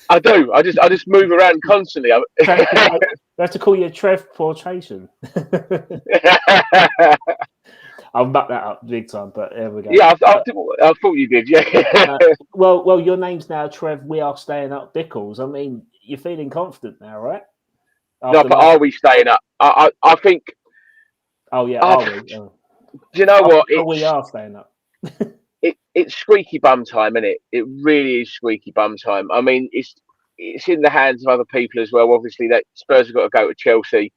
Speaker 5: I do. I just move around constantly.
Speaker 2: They have to call you Trev Portation. I'll back that up big time, but there we go.
Speaker 5: Yeah, I thought you did. Yeah.
Speaker 2: Well, your name's now Trev. We are staying up Bickles. I mean, you're feeling confident now, right?
Speaker 5: No, but are we staying up? I think.
Speaker 2: Oh yeah, are we?
Speaker 5: Do you know what?
Speaker 2: We are staying up.
Speaker 5: It's squeaky bum time, isn't it? It really is squeaky bum time. I mean, it's in the hands of other people as well. Obviously, that Spurs have got to go to Chelsea,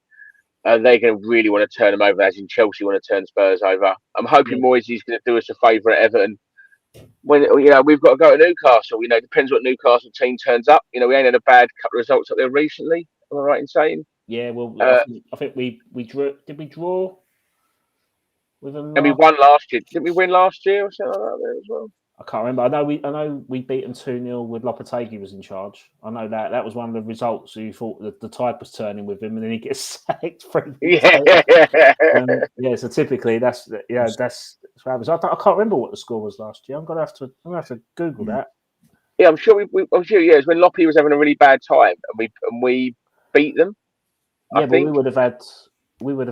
Speaker 5: and they're going to really want to turn them over. As in, Chelsea want to turn Spurs over. I'm hoping Moyes going to do us a favour at Everton. When we've got to go to Newcastle. It depends what Newcastle team turns up. We ain't had a bad couple of results up there recently. Am I right in saying?
Speaker 2: Yeah, well, I think we drew. Did we draw with them?
Speaker 5: And we won last year. Didn't we win last year or something like that there as well?
Speaker 2: I can't remember. I know we beat them 2-0 with Lopetegui was in charge. I know that was one of the results. So you thought that the tide was turning with him, and then he gets sacked. So typically that's what happens. I can't remember what the score was last year. I'm gonna have to Google that.
Speaker 5: Yeah, I'm sure I'm sure. Yeah, it was when Loppe was having a really bad time, and we beat them.
Speaker 2: Yeah, but we would have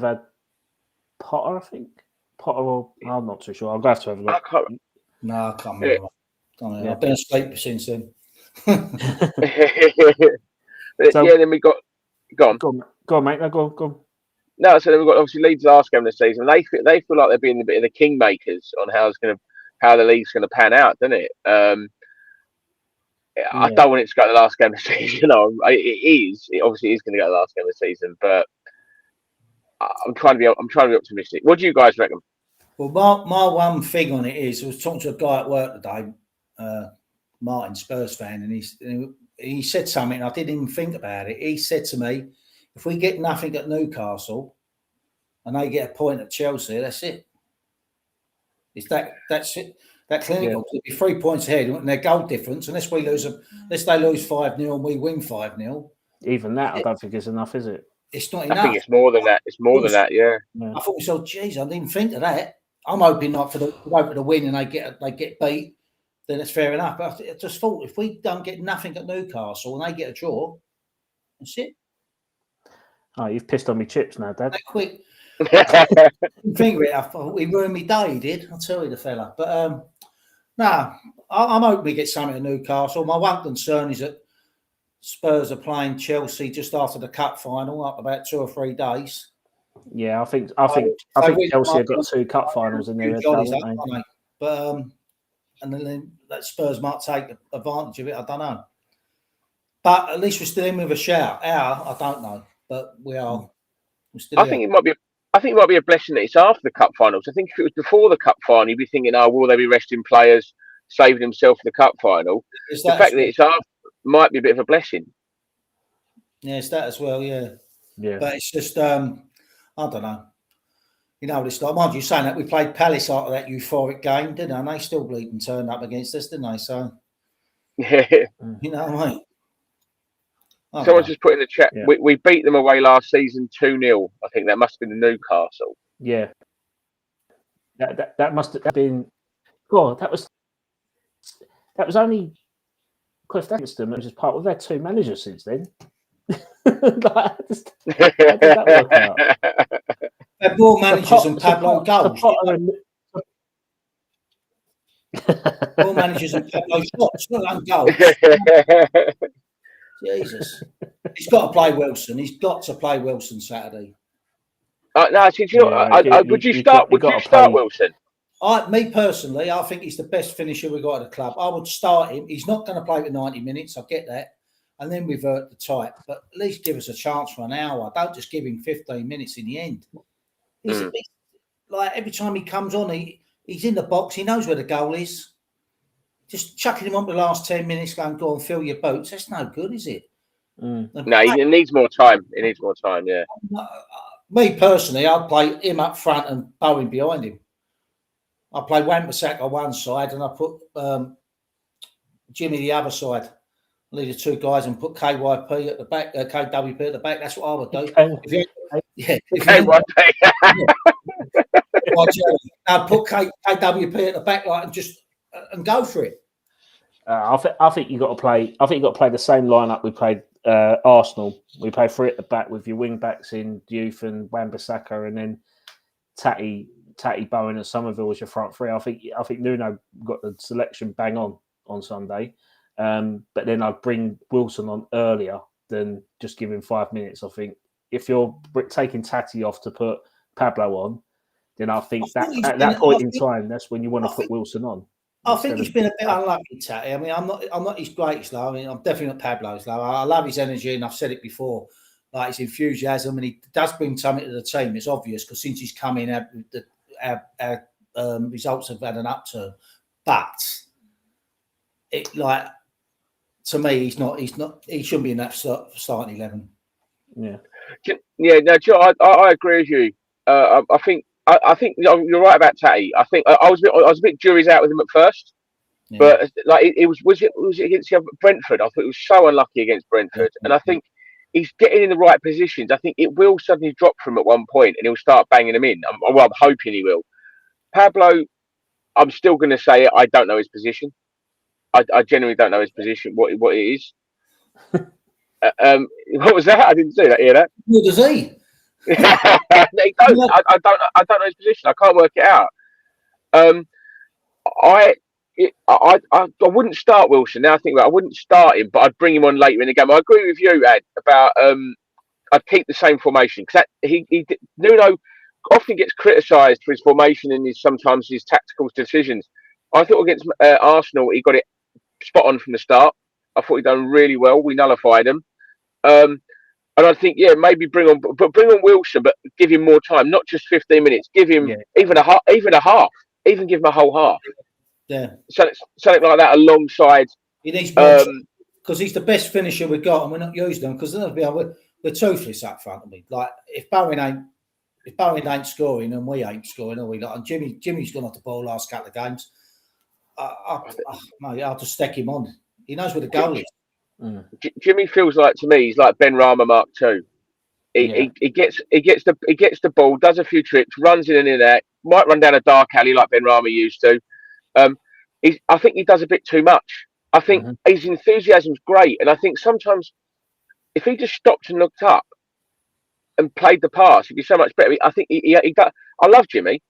Speaker 2: had Potter, I think. Potter, or I'm not too sure. I'll have to have a look.
Speaker 6: No, I can't remember. Yeah. I've been asleep since then.
Speaker 5: Then we got gone.
Speaker 2: Go on, mate. No, go on.
Speaker 5: No, so then we've got obviously Leeds last game of the season. They feel like they're being a bit of the kingmakers on how the league's going to pan out, doesn't it? I don't want it to go to the last game of the season. You know, it is. It obviously is going to go to the last game of the season, but I'm trying to be optimistic. What do you guys reckon?
Speaker 6: Well, my one thing on it is, I was talking to a guy at work today, Martin, Spurs fan, and he said something. I didn't even think about it. He said to me, "If we get nothing at Newcastle, and they get a point at Chelsea, that's it. That's it. That clinical. It'll be 3 points ahead, and their goal difference. Unless they lose 5-0 and we win 5-0.
Speaker 2: Even that, I don't think is enough, is it?
Speaker 6: It's not enough.
Speaker 5: I think it's more than that. It's more than that. Yeah.
Speaker 6: I thought myself, geez, I didn't even think of that. I'm hoping not for the win and they get beat. Then it's fair enough. But I just thought if we don't get nothing at Newcastle and they get a draw, that's it.
Speaker 2: Oh, you've pissed on me chips now, Dad.
Speaker 6: That quick. Think of it. I thought he ruined me day. He did. I'll tell you, the fella. But I'm hoping we get something at Newcastle. My one concern is that Spurs are playing Chelsea just after the cup final, up about 2 or 3 days.
Speaker 2: Yeah, I think Chelsea have got 2 cup finals in their head, haven't they?
Speaker 6: But and then that Spurs might take advantage of it. I don't know. But at least we're still in with a shout. I don't know, but we are.
Speaker 5: I think it might be a blessing that it's after the cup finals. I think if it was before the cup final, you'd be thinking, "Oh, will they be resting players, saving themselves for the cup final?" The fact that it's after might be a bit of a blessing.
Speaker 6: Yeah, it's that as well. Yeah. But it's just I don't know. You know what it's like. Mind you, saying that we played Palace after that euphoric game, didn't they? And they still bleeding turned up against us, didn't they? So
Speaker 5: yeah,
Speaker 6: you know what I mean.
Speaker 5: Someone's just put in the chat. Yeah. We beat them away last season 2-0. I think that must have been the Newcastle.
Speaker 2: Yeah, that must have been. God, that was only because that's them. It was just part. We've had 2 managers since then. How did that work out?
Speaker 6: They're more managers than Pablo goals. More managers than Pablo shots, not goals. Jesus. He's got to play Wilson. He's got to play Wilson Saturday.
Speaker 5: No, see, you know, would you start Wilson?
Speaker 6: Me personally, I think he's the best finisher we've got at the club. I would start him. He's not going to play for 90 minutes. I get that. And then revert the type. But at least give us a chance for an hour. Don't just give him 15 minutes in the end. He's like every time he comes on, he's in the box. He knows where the goal is. Just chucking him on the last 10 minutes, going, go and fill your boots. That's no good, is it?
Speaker 5: No, he needs more time. He needs more time, yeah.
Speaker 6: Me personally, I'd play him up front and Bowen behind him. I play Wan-Bissaka on one side and I put Jimmy the other side. Leave the 2 guys and put KYP at the back, KWP at the back. That's what I would do. KYP. I'd put KWP at the back and just and go for it.
Speaker 2: I think you got to play. I think you got to play the same lineup we played Arsenal. We played 3 at the back with your wing backs in Youth and Wan-Bissaka, and then Tatty, Bowen, and Somerville as your front 3. I think Nuno got the selection bang on Sunday. But then I'd bring Wilson on earlier than just give him 5 minutes. I think if you're taking Tatty off to put Pablo on, then I think that at that point in time, that's when you want to put Wilson on.
Speaker 6: I think he's been a bit unlucky, Tatty. I mean, I'm not his greatest love. I mean, I'm definitely not Pablo's love. I love his energy, and I've said it before, like his enthusiasm, and he does bring something to the team. It's obvious because since he's come in, our results have had an upturn. But to me, he shouldn't be in that starting 11.
Speaker 5: Yeah. No, Joe, I agree with you. I think you're right about Tatty. I think I was a bit jury's out with him at first, but like it was against Brentford. I thought it was so unlucky against Brentford, and I think he's getting in the right positions. I think it will suddenly drop from at one point, and he'll start banging them in. I'm hoping he will. Pablo, I'm still going to say it. I don't know his position. I genuinely don't know his position. What it is. What was that? I didn't see that. Hear that?
Speaker 6: What does he?
Speaker 5: I don't know his position. I can't work it out. I wouldn't start Wilson. Now I think about it, I wouldn't start him, but I'd bring him on later in the game. I agree with you, Ad, about I'd keep the same formation because Nuno often gets criticised for his formation and sometimes his tactical decisions. I thought against Arsenal he got it spot on from the start. I thought he done really well. We nullified him. And I think, maybe bring on Wilson, but give him more time, not just 15 minutes. Give him even a half, even give him a whole half.
Speaker 6: Yeah,
Speaker 5: something like that alongside.
Speaker 6: He needs more because he's the best finisher we've got, and we're not using them because we're toothless up front of me. Like if Bowen ain't scoring, and we ain't scoring, are we? Like, and Jimmy's gone off the ball last couple of games. I'll just stick him on. He knows where the goal is.
Speaker 5: Jimmy feels like, to me, he's like Ben Rama Mark II. He gets the ball, does a few tricks, runs in and in there, might run down a dark alley like Ben Rama used to. I think he does a bit too much. I think his enthusiasm's great, and I think sometimes if he just stopped and looked up and played the pass, he'd be so much better. I think he does. I love Jimmy,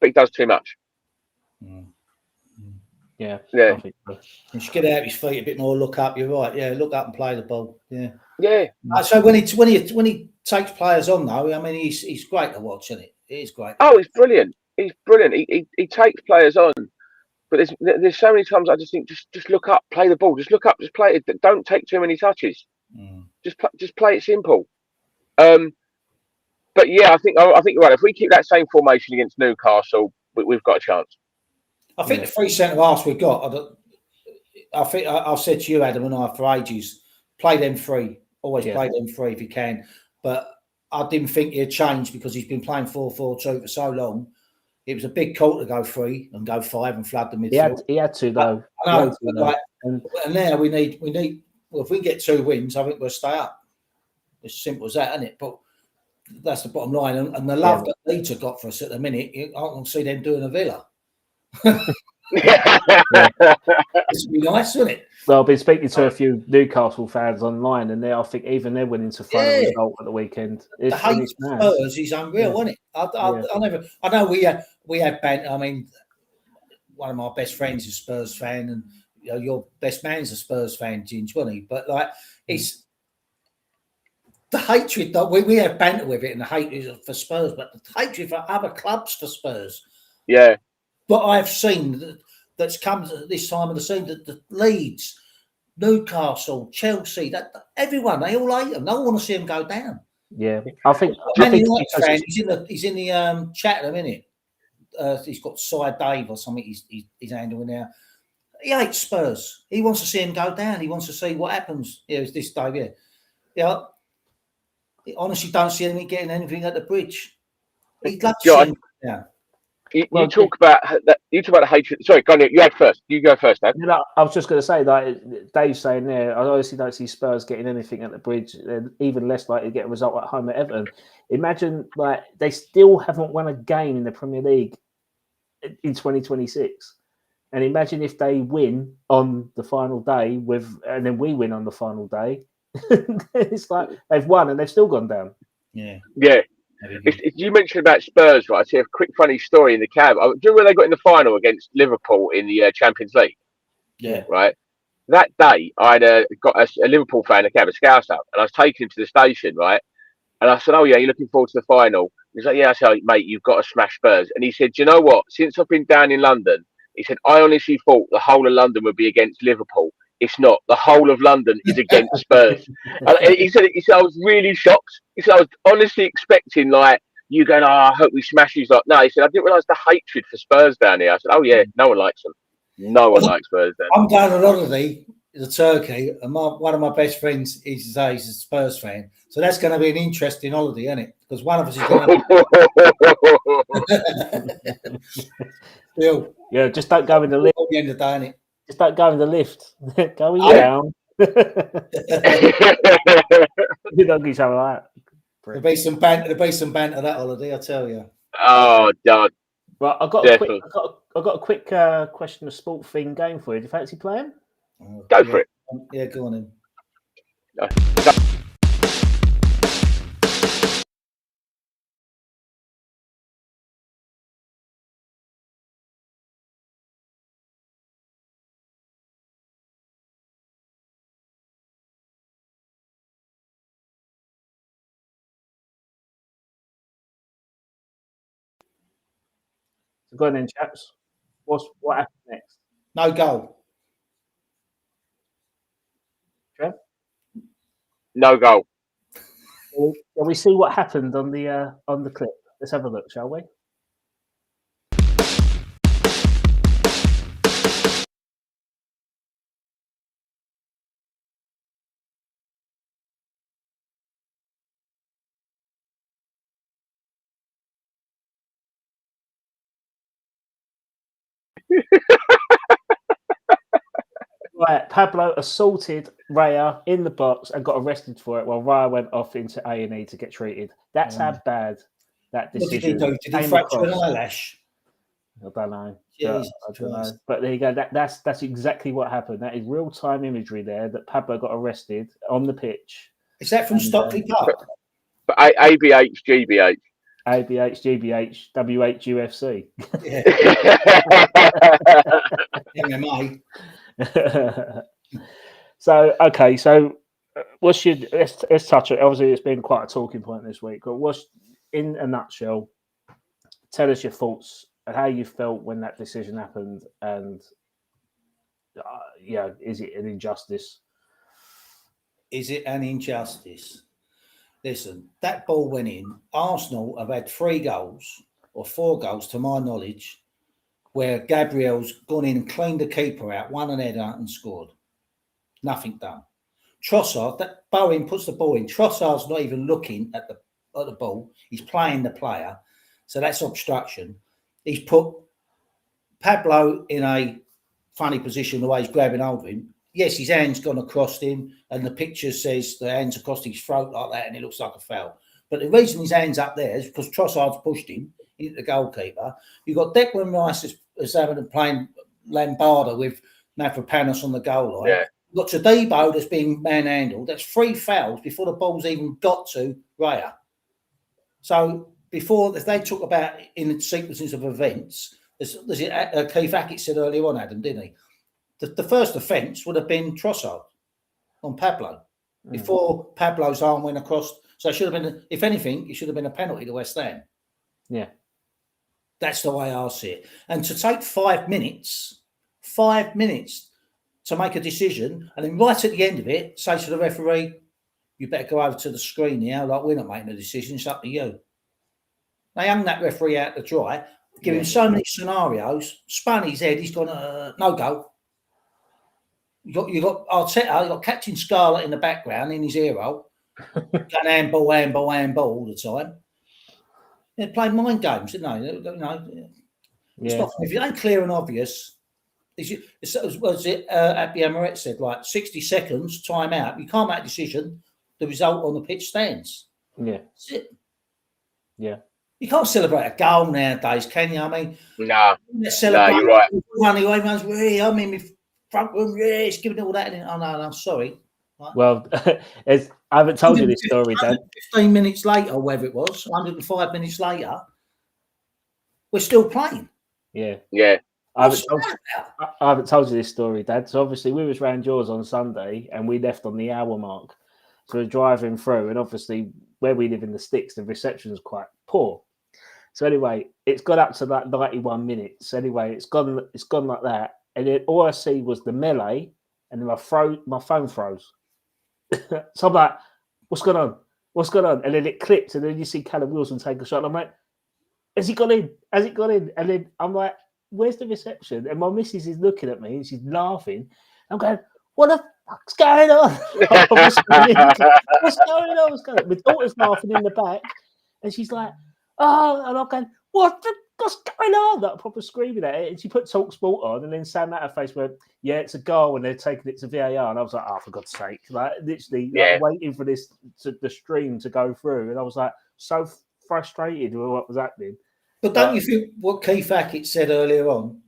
Speaker 5: but he does too much.
Speaker 2: Yeah.
Speaker 6: He should get out of his feet a bit more. Look up. You're right. Yeah, look up and play the ball. Yeah.
Speaker 5: Yeah.
Speaker 6: So when he takes players on, though, I mean, he's great to watch, isn't it? He's great.
Speaker 5: Oh, he's brilliant. He's brilliant. He takes players on, but there's so many times I just think just look up, play the ball. Just look up, just play it. Don't take too many touches. Just play it simple. But yeah, I think you're right. If we keep that same formation against Newcastle, we've got a chance.
Speaker 6: I think the three centre halves we've got. I think I've said to you, Adam, and I for ages, play them three. Always play them three if you can. But I didn't think he'd change because he's been playing 4-4-2 for so long. It was a big call to go 3 and go 5 and flood the midfield.
Speaker 2: He had to though.
Speaker 6: I know, and now we need. Well, if we get 2 wins, I think we'll stay up. It's as simple as that, isn't it? But that's the bottom line. And the love that Leeds have got for us at the minute, I can see them doing a Villa. It's be nice, isn't it?
Speaker 2: Well, I've been speaking to a few Newcastle fans online, and I think even they're willing to throw a result at the weekend.
Speaker 6: The hate Spurs is unreal, isn't it? I know we have banter. I mean, one of my best friends is a Spurs fan, and your best man's a Spurs fan, Ginge, wasn't he? But like, it's the hatred that we have banter with it, and the hatred for Spurs, but the hatred for other clubs for Spurs.
Speaker 5: Yeah.
Speaker 6: But I've seen that's come to this time of the season that the Leeds, Newcastle, Chelsea, that everyone, they all hate them. They all want to see them go down.
Speaker 2: Yeah, I think he's in the chat at a minute. He's got Cy Dave or something. He's handling now. He hates Spurs. He wants to see him go down. He wants to see what happens. Yeah, it's this Dave. Yeah. He honestly don't see him getting anything at the bridge. He'd love to see him go down.
Speaker 5: You talk about the hatred. Sorry, go on. You go first, Dave.
Speaker 2: I was just going to say that Dave's saying there. I honestly don't see Spurs getting anything at the bridge. They're even less likely to get a result at home at Everton. Imagine they still haven't won a game in the Premier League in 2026, and imagine if they win on the final day and then we win on the final day. It's like they've won and they've still gone down.
Speaker 5: Yeah. You mentioned about Spurs, right? I see a quick funny story in the cab. Do you remember when they got in the final against Liverpool in the Champions League?
Speaker 6: Yeah.
Speaker 5: Right. That day, I got a Liverpool fan in the cab, a Scouse up, and I was taking him to the station, right? And I said, "Oh yeah, you're looking forward to the final?" He's like, "Yeah." I said, "Mate, you've got to smash Spurs." And he said, "Do you know what? Since I've been down in London," he said, "I honestly thought the whole of London would be against Liverpool. It's not. The whole of London is against Spurs." And he said, "I was really shocked." He said, "I was honestly expecting you going, oh, I hope we smash." He's like, "No," he said, "I didn't realise the hatred for Spurs down here." I said, "Oh yeah, no one likes them. No one likes Spurs down here."
Speaker 6: I'm going on holiday to Turkey, and one of my best friends he's a Spurs fan, so that's going to be an interesting holiday, isn't it? Because one of us is going to.
Speaker 2: Yeah, just don't go in the lift.
Speaker 6: At the end of the day, innit?
Speaker 2: Just don't go in the lift. Going down. You don't get something like that.
Speaker 6: There'll be some banter that holiday, I tell you.
Speaker 5: Oh, God.
Speaker 2: Well, I've got a quick question of sport thing going for you. Do you fancy playing?
Speaker 5: Go for it.
Speaker 6: Yeah, go on in.
Speaker 2: So go on then, chaps. What happens next?
Speaker 6: No goal.
Speaker 5: No goal.
Speaker 2: Shall we see what happened on the clip? Let's have a look, shall we? Right, Pablo assaulted Raya in the box and got arrested for it while Raya went off into A&E to get treated. That's how bad that
Speaker 6: What did he
Speaker 2: decision
Speaker 6: do? Did he
Speaker 2: came
Speaker 6: fracture an
Speaker 2: across.
Speaker 6: eyelash?
Speaker 2: I don't know.
Speaker 6: Jesus
Speaker 2: I don't know.
Speaker 6: Christ.
Speaker 2: But there you go. That's exactly what happened. That is real time imagery there. That Pablo got arrested on the pitch.
Speaker 6: Is that from Stockley Park?
Speaker 5: But ABH, GBH.
Speaker 2: ABH, GBH, WHUFC.
Speaker 6: MMA.
Speaker 2: So okay, so let's touch it. Obviously, it's been quite a talking point this week. But what's in a nutshell? Tell us your thoughts and how you felt when that decision happened, and is it an injustice?
Speaker 6: Is it an injustice? Listen, that ball went in. Arsenal have had 3 goals or 4 goals, to my knowledge, where Gabriel's gone in and cleaned the keeper out, won an header and scored. Nothing done. Trossard, that Bowen puts the ball in. Trossard's not even looking at the ball. He's playing the player. So that's obstruction. He's put Pablo in a funny position the way he's grabbing hold of him. Yes, his hand's gone across him, and the picture says the hand's across his throat like that, and it looks like a foul. But the reason his hand's up there is because Trossard's pushed him into the goalkeeper. You've got Declan Rice as having playing Lombardo with Mavropanos on the goal line.
Speaker 5: Yeah.
Speaker 6: You've got Tadibo that's being manhandled. That's 3 fouls before the ball's even got to Raya. So before they talk about in the sequences of events, Keith Hackett said earlier on, Adam, didn't he? The first offence would have been Trossard on Pablo before Pablo's arm went across. So it should have been, if anything, it should have been a penalty to West Ham.
Speaker 2: Yeah.
Speaker 6: That's the way I see it. And to take 5 minutes to make a decision, and then right at the end of it, say to the referee, you better go over to the screen here, like we're not making a decision, it's up to you. They hung that referee out to dry, give him so many scenarios, spun his head, he's gone, no go. You got Arteta, you got Captain Scarlet in the background in his ear hole, going handball all the time. They played mind games, didn't they? If it ain't clear and obvious, was it Abby Amaret said, like 60 seconds, time out. You can't make a decision. The result on the pitch stands.
Speaker 2: Yeah.
Speaker 6: That's it.
Speaker 2: Yeah.
Speaker 6: You can't celebrate a goal nowadays, can you? I mean,
Speaker 5: No,
Speaker 6: you're
Speaker 5: right.
Speaker 6: Everyone's really, I mean, front room, it's giving all that. Oh, no, sorry. Right.
Speaker 2: Well, I haven't told you this story, Dan.
Speaker 6: 15 minutes later, or whatever it was, 105 minutes later, we're still playing.
Speaker 2: Yeah.
Speaker 5: Yeah.
Speaker 2: I haven't told you this story, Dad. So obviously we was round yours on Sunday and we left on the hour mark. So we're driving through, and obviously where we live in the sticks, the reception is quite poor. So anyway, it's got up to like 91 minutes. Anyway, it's gone like that. And then all I see was the melee, and then my phone froze. So I'm like, what's going on? What's going on? And then it clicked, and then you see Callum Wilson take a shot. And I'm like, has he gone in? Has it gone in? And then I'm like, where's the reception? And my missus is looking at me and she's laughing. I'm going, what the fuck's going on? What's going on? What's going on? My daughter's laughing in the back, and she's like, oh, and I'm going, what's going on? Like proper screaming at it. And she put TalkSport on, and then Sam Matterface went, yeah, it's a goal, and they're taking it to VAR. And I was like, oh, for God's sake. Like literally like, waiting for the stream to go through. And I was like so frustrated with what was happening.
Speaker 6: But don't you think what Keith Hackett said earlier on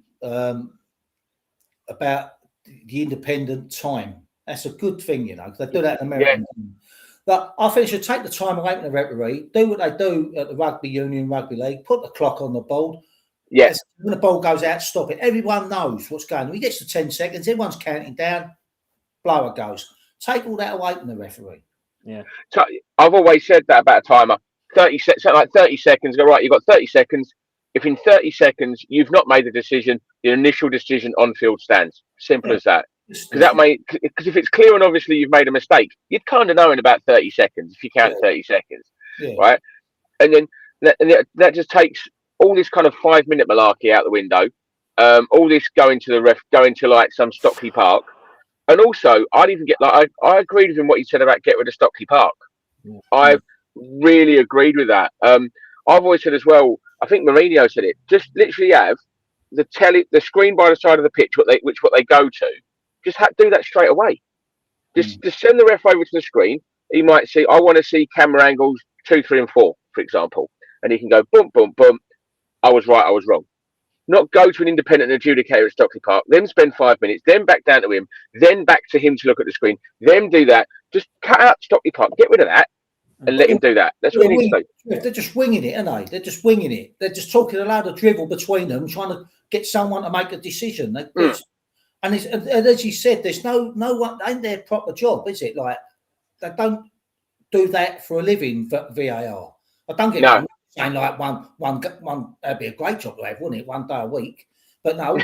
Speaker 6: about the independent time? That's a good thing, you know, because they do that in America. Yeah. But I think they should take the time away from the referee, do what they do at the rugby union, rugby league, put the clock on the board.
Speaker 5: Yes.
Speaker 6: When the ball goes out, stop it. Everyone knows what's going on. He gets to 10 seconds, everyone's counting down, blower goes. Take all that away from the referee.
Speaker 2: Yeah.
Speaker 5: So I've always said that about a timer. 30 seconds, go right, you've got 30 seconds. If in 30 seconds you've not made a decision, the initial decision on field stands. Simple as that. Because if it's clear and obviously you've made a mistake, you'd kind of know in about 30 seconds if you count 30 seconds, right? And then that just takes all this kind of 5-minute malarkey out the window. All this going to like some Stockley Park, and also I'd even get like I agreed with him what he said about get rid of Stockley Park. I really agreed with that. I've always said as well. I think Mourinho said it. Just literally have the screen by the side of the pitch, what they go to. Just do that straight away. Just send the ref over to the screen. He might see. I want to see camera angles 2, 3, and 4, for example, and he can go boom, boom, boom. I was right. I was wrong. Not go to an independent adjudicator at Stockley Park, then spend 5 minutes, then back down to him, then back to him to look at the screen, then do that. Just cut out Stockley Park, get rid of that, and let him do that. That's what he needs to do.
Speaker 6: They're just winging it, aren't they? They're just winging it. They're just talking a load of drivel between them, trying to get someone to make a decision. And as you said, there's no one, ain't their proper job, is it? Like, they don't do that for a living, VAR. I don't get it. Saying like one that'd be a great job to have, wouldn't it? 1 day a week, but no,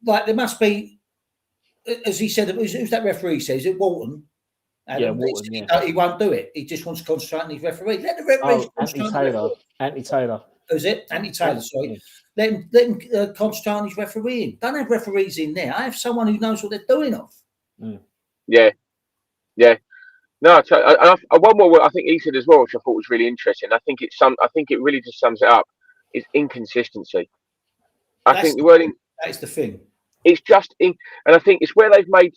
Speaker 6: like there must be, as he said, who's that referee says it? Walton.
Speaker 2: Walton.
Speaker 6: He won't do it. He just wants to concentrate on his referee. Let the referee.
Speaker 2: Anthony Taylor.
Speaker 6: Is it Anthony Taylor? Sorry. Let him concentrate on his refereeing. Don't have referees in there. I have someone who knows what they're doing of.
Speaker 5: Yeah. No, one more. I think he said as well, which I thought was really interesting. I think it really just sums it up. Is inconsistency. I think the wording.
Speaker 6: That's the thing.
Speaker 5: It's just and I think it's where they've made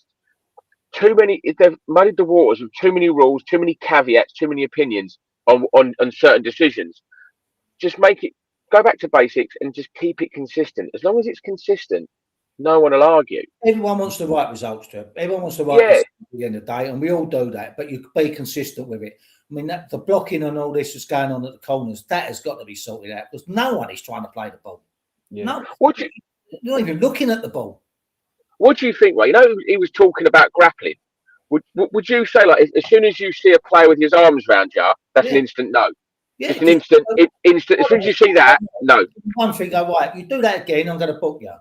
Speaker 5: too many. They've muddied the waters with too many rules, too many caveats, too many opinions on certain decisions. Just go back to basics and just keep it consistent. As long as it's consistent, no one will argue.
Speaker 6: Everyone wants the right results, Trev. Everyone wants the right results at the end of the day, and we all do that, but you be consistent with it. I mean, the blocking and all this that's going on at the corners, that has got to be sorted out because no one is trying to play the ball. Yeah. No, you're not even looking at the ball.
Speaker 5: What do you think, right? You know, he was talking about grappling. Would you say, like, as soon as you see a player with his arms around you, that's an instant no? Yeah, it's an instant. As soon as you see that, no.
Speaker 6: One thing, go right. You do that again, I'm going to book you.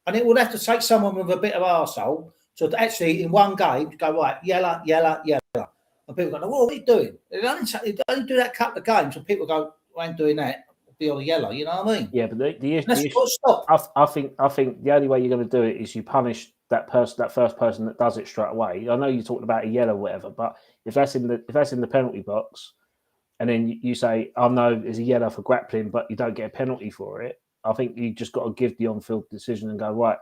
Speaker 6: And it would have to take someone with a bit of arsehole to actually, in one game, go right, yellow. And people go, what are you doing? They only do that couple of games, and people go, I ain't doing that. I'll be on the yellow. You know what I mean?
Speaker 2: Yeah, but the issue. Stop. I think the only way you're going to do it is you punish that first person that does it straight away. I know you talked about a yellow, or whatever, but if that's in the penalty box, and then you say, "Oh no, there's a yellow for grappling," but you don't get a penalty for it. I think you just got to give the on-field decision and go, right,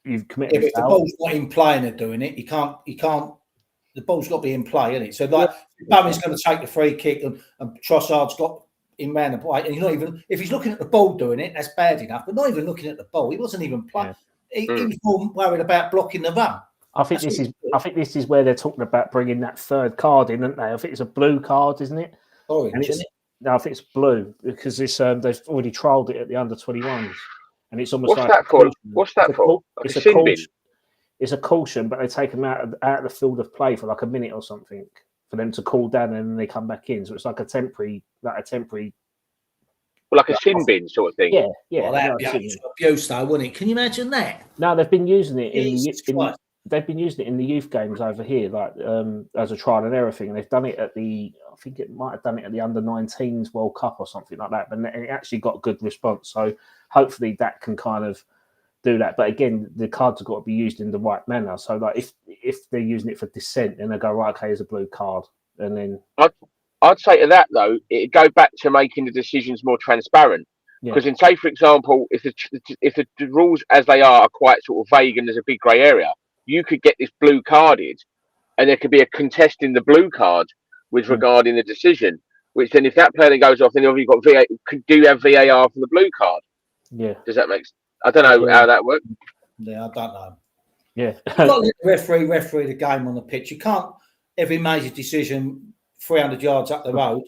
Speaker 2: you've committed.
Speaker 6: If the ball's not in play and they're doing it, you can't. The ball's got to be in play, isn't it? So like, Bowen's going to take the free kick and Trossard's got him round the plate, and he's not even. If he's looking at the ball doing it, that's bad enough. But not even looking at the ball, he wasn't even playing. Yeah. He was more worried about blocking the run.
Speaker 2: I think this is where they're talking about bringing that third card in, aren't they? I think it's a blue card, isn't it?
Speaker 6: Orange, isn't it?
Speaker 2: No, I think it's blue because it's they've already trialled it at the under-21s, and it's almost
Speaker 5: What's that for?
Speaker 2: It's a caution. It's a caution, but they take them out of the field of play for like a minute or something for them to cool down, and then they come back in. So it's like a temporary.
Speaker 5: Well, like a sin bin sort of thing.
Speaker 2: Yeah.
Speaker 6: Well, that'd be abuse, though, wouldn't it? Can you imagine that?
Speaker 2: No, they've been using it they've been using it in the youth games over here, like as a trial and error thing. And they've done it at I think it might have done it at the under-19s World Cup or something like that. But it actually got good response. So hopefully that can kind of do that. But again, the cards have got to be used in the right manner. So like if they're using it for dissent, then they go, right, okay, here's a blue card, and then
Speaker 5: I'd say to that though, it'd go back to making the decisions more transparent. Because in say, for example, if the rules as they are quite sort of vague and there's a big grey area, you could get this blue carded, and there could be a contest in the blue card with regarding the decision. Which then, if that player then goes off, then you've got VAR. Do you have VAR for the blue card?
Speaker 2: Yeah.
Speaker 5: Does that make sense? I don't know how that works.
Speaker 6: Yeah, I don't know.
Speaker 2: Yeah.
Speaker 6: You've got to let the referee the game on the pitch. You can't every major decision 300 yards up the road.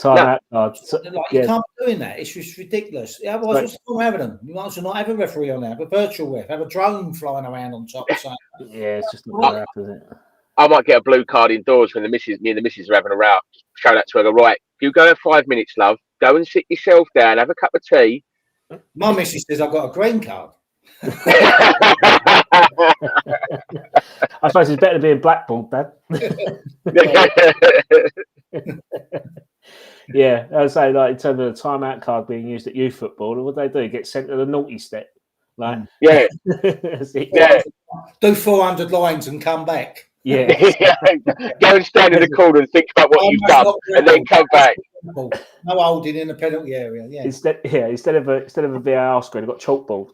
Speaker 2: You
Speaker 6: can't be doing that. It's just ridiculous. Otherwise, what's the point of having them? You might as well not have a referee on there. Have a virtual ref. Have a drone flying around on top.
Speaker 2: Yeah, it's just not that, is it?
Speaker 5: I might get a blue card indoors when me and the missus are having a row. Show that to her. Go, right, you go have 5 minutes, love. Go and sit yourself down. Have a cup of tea.
Speaker 6: My missus says I've got a green card.
Speaker 2: I suppose it's better being blackballed, Dad. Yeah, I would say, like, in terms of the timeout card being used at youth football, what do? Get sent to the naughty step. Like,
Speaker 5: yeah, yeah.
Speaker 6: Do 400 lines and come back.
Speaker 2: Yeah.
Speaker 5: Go and stand in the corner and think about what you've done, and then come back.
Speaker 6: No holding in the penalty area. Yeah.
Speaker 2: Instead of a VAR screen, I've got chalkboard.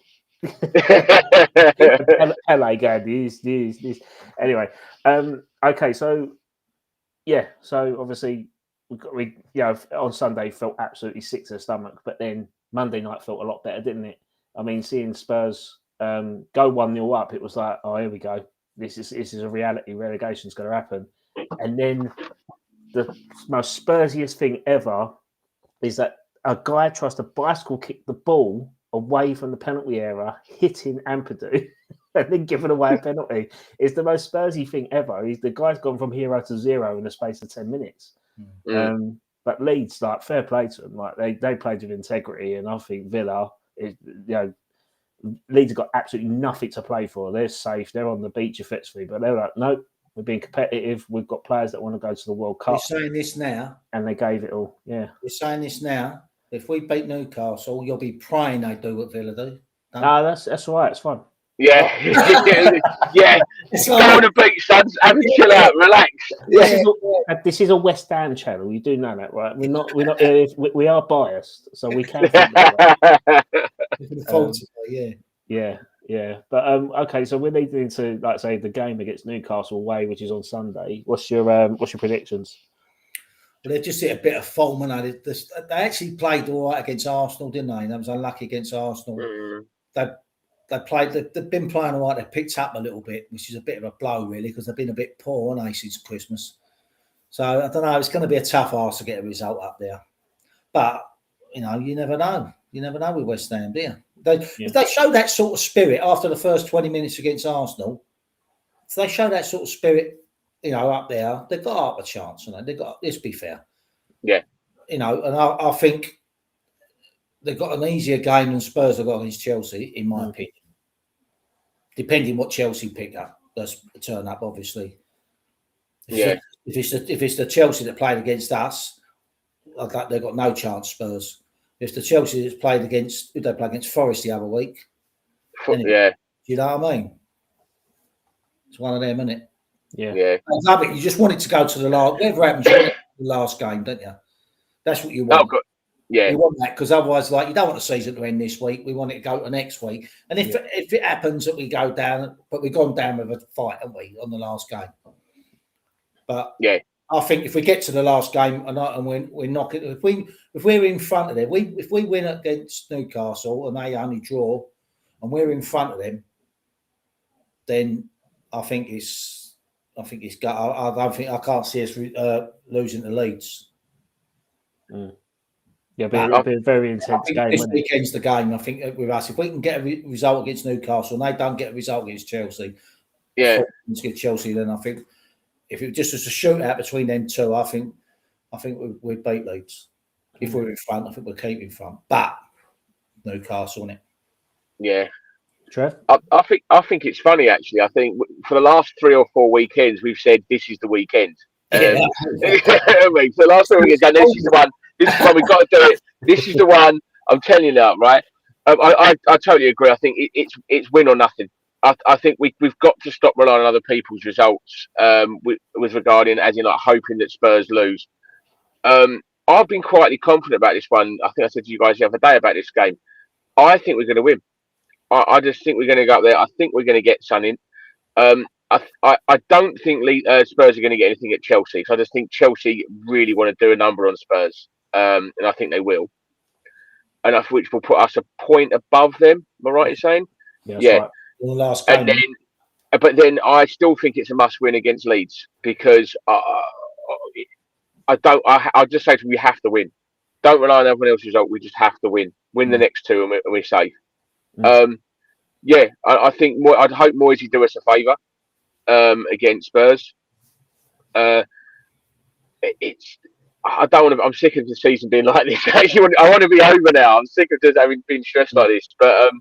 Speaker 2: Pele going, these. Anyway, okay, so yeah, so obviously we on Sunday felt absolutely sick to the stomach, but then Monday night felt a lot better, didn't it? I mean, seeing Spurs go 1-0 up, it was like, oh, here we go. This is a reality. Relegation's going to happen. And then the most Spursiest thing ever is that a guy tries to bicycle kick the ball away from the penalty area, hitting Ampadu, and then giving away a penalty. It's the most Spursy thing ever. The guy's gone from hero to zero in the space of 10 minutes. But Leeds, like, fair play to them. Like, they played with integrity, and I think Villa is, Leeds have got absolutely nothing to play for. They're safe. They're on the beach effectively, but they're like, nope, we're being competitive. We've got players that want to go to the World Cup.
Speaker 6: You're saying this now,
Speaker 2: and they gave it all. Yeah,
Speaker 6: you're saying this now. If we beat Newcastle, you'll be praying they do what Villa do.
Speaker 2: No, that's all right. It's fun.
Speaker 5: Yeah, yeah. Go on the beach, sons. Have a chill out, relax.
Speaker 2: This is a West Ham channel. You do know that, right? We're not. We are biased, so we can. Yeah. But okay. So we're leading into, like, say, the game against Newcastle away, which is on Sunday. What's your predictions?
Speaker 6: Well, they just hit a bit of form, and they actually played all right against Arsenal, didn't they? And they was unlucky against Arsenal. They've been playing all right. They've picked up a little bit, which is a bit of a blow, really, because they've been a bit poor, haven't they, since Christmas. So I don't know. It's going to be a tough ask to get a result up there. But you never know. You never know with West Ham, do you? If they show that sort of spirit after the first 20 minutes against Arsenal, if they show that sort of spirit, up there, they've got half a chance. They've got. Let's be fair.
Speaker 5: Yeah.
Speaker 6: And I think they've got an easier game than Spurs have got against Chelsea, in my opinion. Depending what Chelsea pick up, that's turn up, obviously. If it's the Chelsea that played against us, they've got no chance. Spurs. If it's the Chelsea that's played against, they played against Forest the other week.
Speaker 5: Yeah.
Speaker 6: Do you know what I mean? It's one of them, isn't it?
Speaker 2: Yeah.
Speaker 6: I love it. You just want it to go to the last. Whatever happens, you want it to the last game, don't you? That's what you want. You want that, because otherwise, like, you don't want the season to end this week. We want it to go to next week. And if it happens that we go down, but we've gone down with a fight, haven't we, on the last game? But I think if we get to the last game and we're knocking, if we're in front of them, if we win against Newcastle and they only draw, and we're in front of them, then I think it's. I can't see us losing to Leeds.
Speaker 2: Yeah, but it'll be a very intense game.
Speaker 6: This weekend's the game. I think with us, if we can get a result against Newcastle and they don't get a result against Chelsea, against Chelsea, then I think if it just was a shootout between them two, I think we'd beat Leeds. If we're in front, I think we'll keep in front. But Newcastle, isn't it?
Speaker 5: Yeah.
Speaker 2: Trev?
Speaker 5: I think it's funny, actually. I think for the last 3 or 4 weekends, we've said this is the weekend. So last 3 weekends, this is the one. This is the one, we've got to do it. This is the one. I'm telling you that, right? I totally agree. I think it's win or nothing. I think we've got to stop relying on other people's results with regarding, as in, like, hoping that Spurs lose. I've been quietly confident about this one. I think I said to you guys the other day about this game. I think we're going to win. I just think we're going to go up there. I think we're going to get something. I don't think Spurs are going to get anything at Chelsea. So I just think Chelsea really want to do a number on Spurs. And I think they will. And which will put us a point above them. Am I right in saying?
Speaker 2: Yeah. Right.
Speaker 6: The last game.
Speaker 5: But then I still think it's a must-win against Leeds, because I'll just say to them, we have to win. Don't rely on everyone else's result. We just have to win. Win the next two, and we're safe. I think I'd hope Moisey do us a favour against Spurs. I don't want to. I'm sick of the season being like this. I want to be over now. I'm sick of just having been stressed like this. But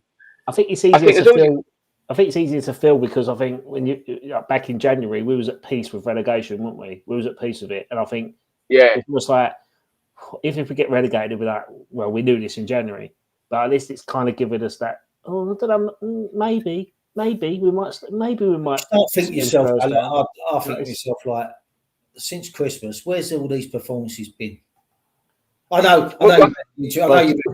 Speaker 2: I think it's
Speaker 5: I
Speaker 2: easier
Speaker 5: think as
Speaker 2: to
Speaker 5: long as
Speaker 2: feel. I think it's easier to feel because I think when back in January we was at peace with relegation, weren't we? We was at peace with it, and I think
Speaker 5: yeah,
Speaker 2: it was like if we get relegated, we're like, well, we knew this in January, but at least it's kind of giving us that. Oh, I don't know, maybe we might.
Speaker 6: I think yourself.
Speaker 2: Spurs down.
Speaker 6: I think myself like since Christmas, where's all these performances been? I know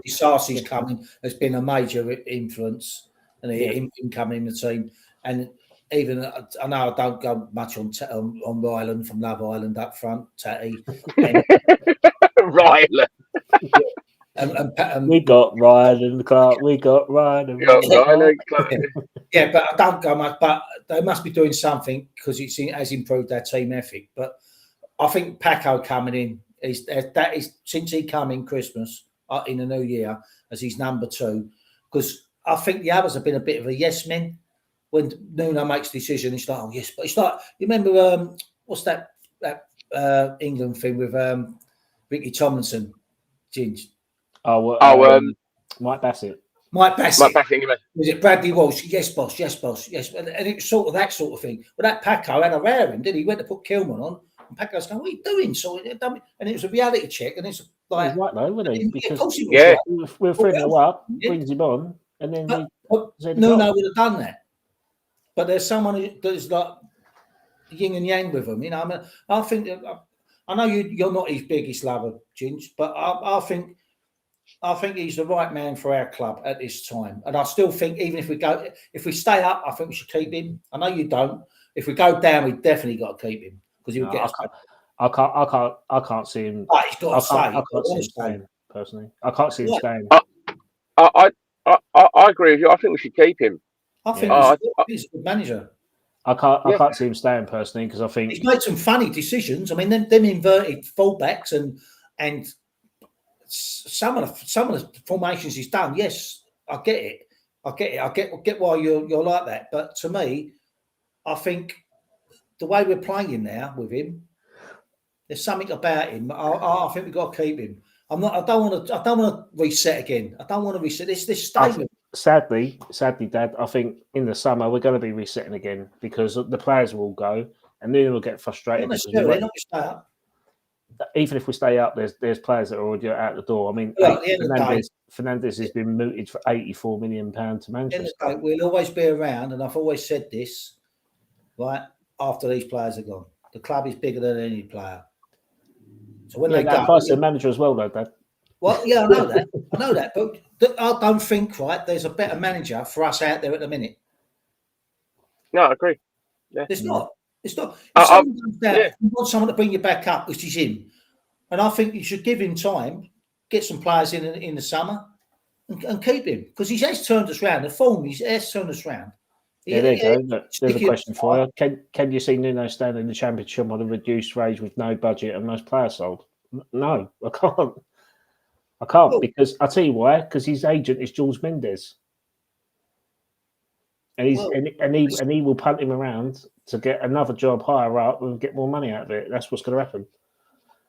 Speaker 6: Sarsi's coming has been a major influence and him coming in the team. And even I know I don't go much on Ryland from Love Island up front, Tatty.
Speaker 5: Ryland.
Speaker 6: And
Speaker 2: We got Ryland Clark. We got Ryland.
Speaker 6: Yeah, but I don't go much. But they must be doing something because it has improved their team ethic. But I think Paco coming in that is since he come in Christmas in the new year as his number 2, because I think the others have been a bit of a yes men. When Nuno makes a decision, it's like, oh yes, but it's like you remember what's that England thing with Ricky Tomlinson, Ginge?
Speaker 2: Mike Bassett.
Speaker 6: Mike Bassett.
Speaker 5: Was
Speaker 6: it Bradley Walsh? Yes, boss. Yes, boss. Yes, and it's sort of that sort of thing. But that Paco had a rare him, did he? He went to put Kilman on. And Paco's going, what are you doing? So, and it was a reality check, and it's like,
Speaker 2: he's right though, wasn't he?
Speaker 6: Because, of course he was.
Speaker 2: We're 3-0 up, brings him on, and then
Speaker 6: Nuno would have done that. But there's someone that's like yin and yang with him. You know, I mean, I think I know you're not his biggest lover, Ginge, but I think he's the right man for our club at this time. And I still think even if we stay up, I think we should keep him. I know you don't. If we go down, we definitely got to keep him because he'll get us.
Speaker 2: I can't see him.
Speaker 6: Oh, he's got to stay.
Speaker 2: I can't see him staying personally. I can't see him staying.
Speaker 5: I agree with you. I think we should keep him.
Speaker 6: I think he's a good manager.
Speaker 2: I can't see him staying personally because I think
Speaker 6: he's made some funny decisions. I mean, them inverted fullbacks and some of the formations he's done. Yes, I get it. I get why you're like that. But to me, I think the way we're playing now with him, there's something about him. I think we've got to keep him. I don't want to reset again. I don't want to reset this statement.
Speaker 2: Sadly, Dad, I think in the summer we're going to be resetting again because the players will go and then we'll get frustrated. Even if we stay up, there's players that are already out the door. I mean, Fernandes has been mooted for £84 million to Manchester.
Speaker 6: We'll always be around, and I've always said this, right? After these players are gone, the club is bigger than any player. So when they go,
Speaker 2: applies to the manager as well, though, Dad.
Speaker 6: Well, yeah, I know that, but I don't think there's a better manager for us out there at the minute.
Speaker 5: No, I agree. Yeah.
Speaker 6: It's not. If someone comes down, you want someone to bring you back up, which is him, and I think you should give him time, get some players in the summer, and keep him because he has turned us round. The form has turned us round.
Speaker 2: Yeah, there you go. There's a question for you. Can you see Nuno staying in the Championship on a reduced wage with no budget and most players sold? No, I can't. Because I'll tell you why. Because his agent is Jules Mendes, and he will punt him around to get another job higher up and get more money out of it. That's what's going to happen.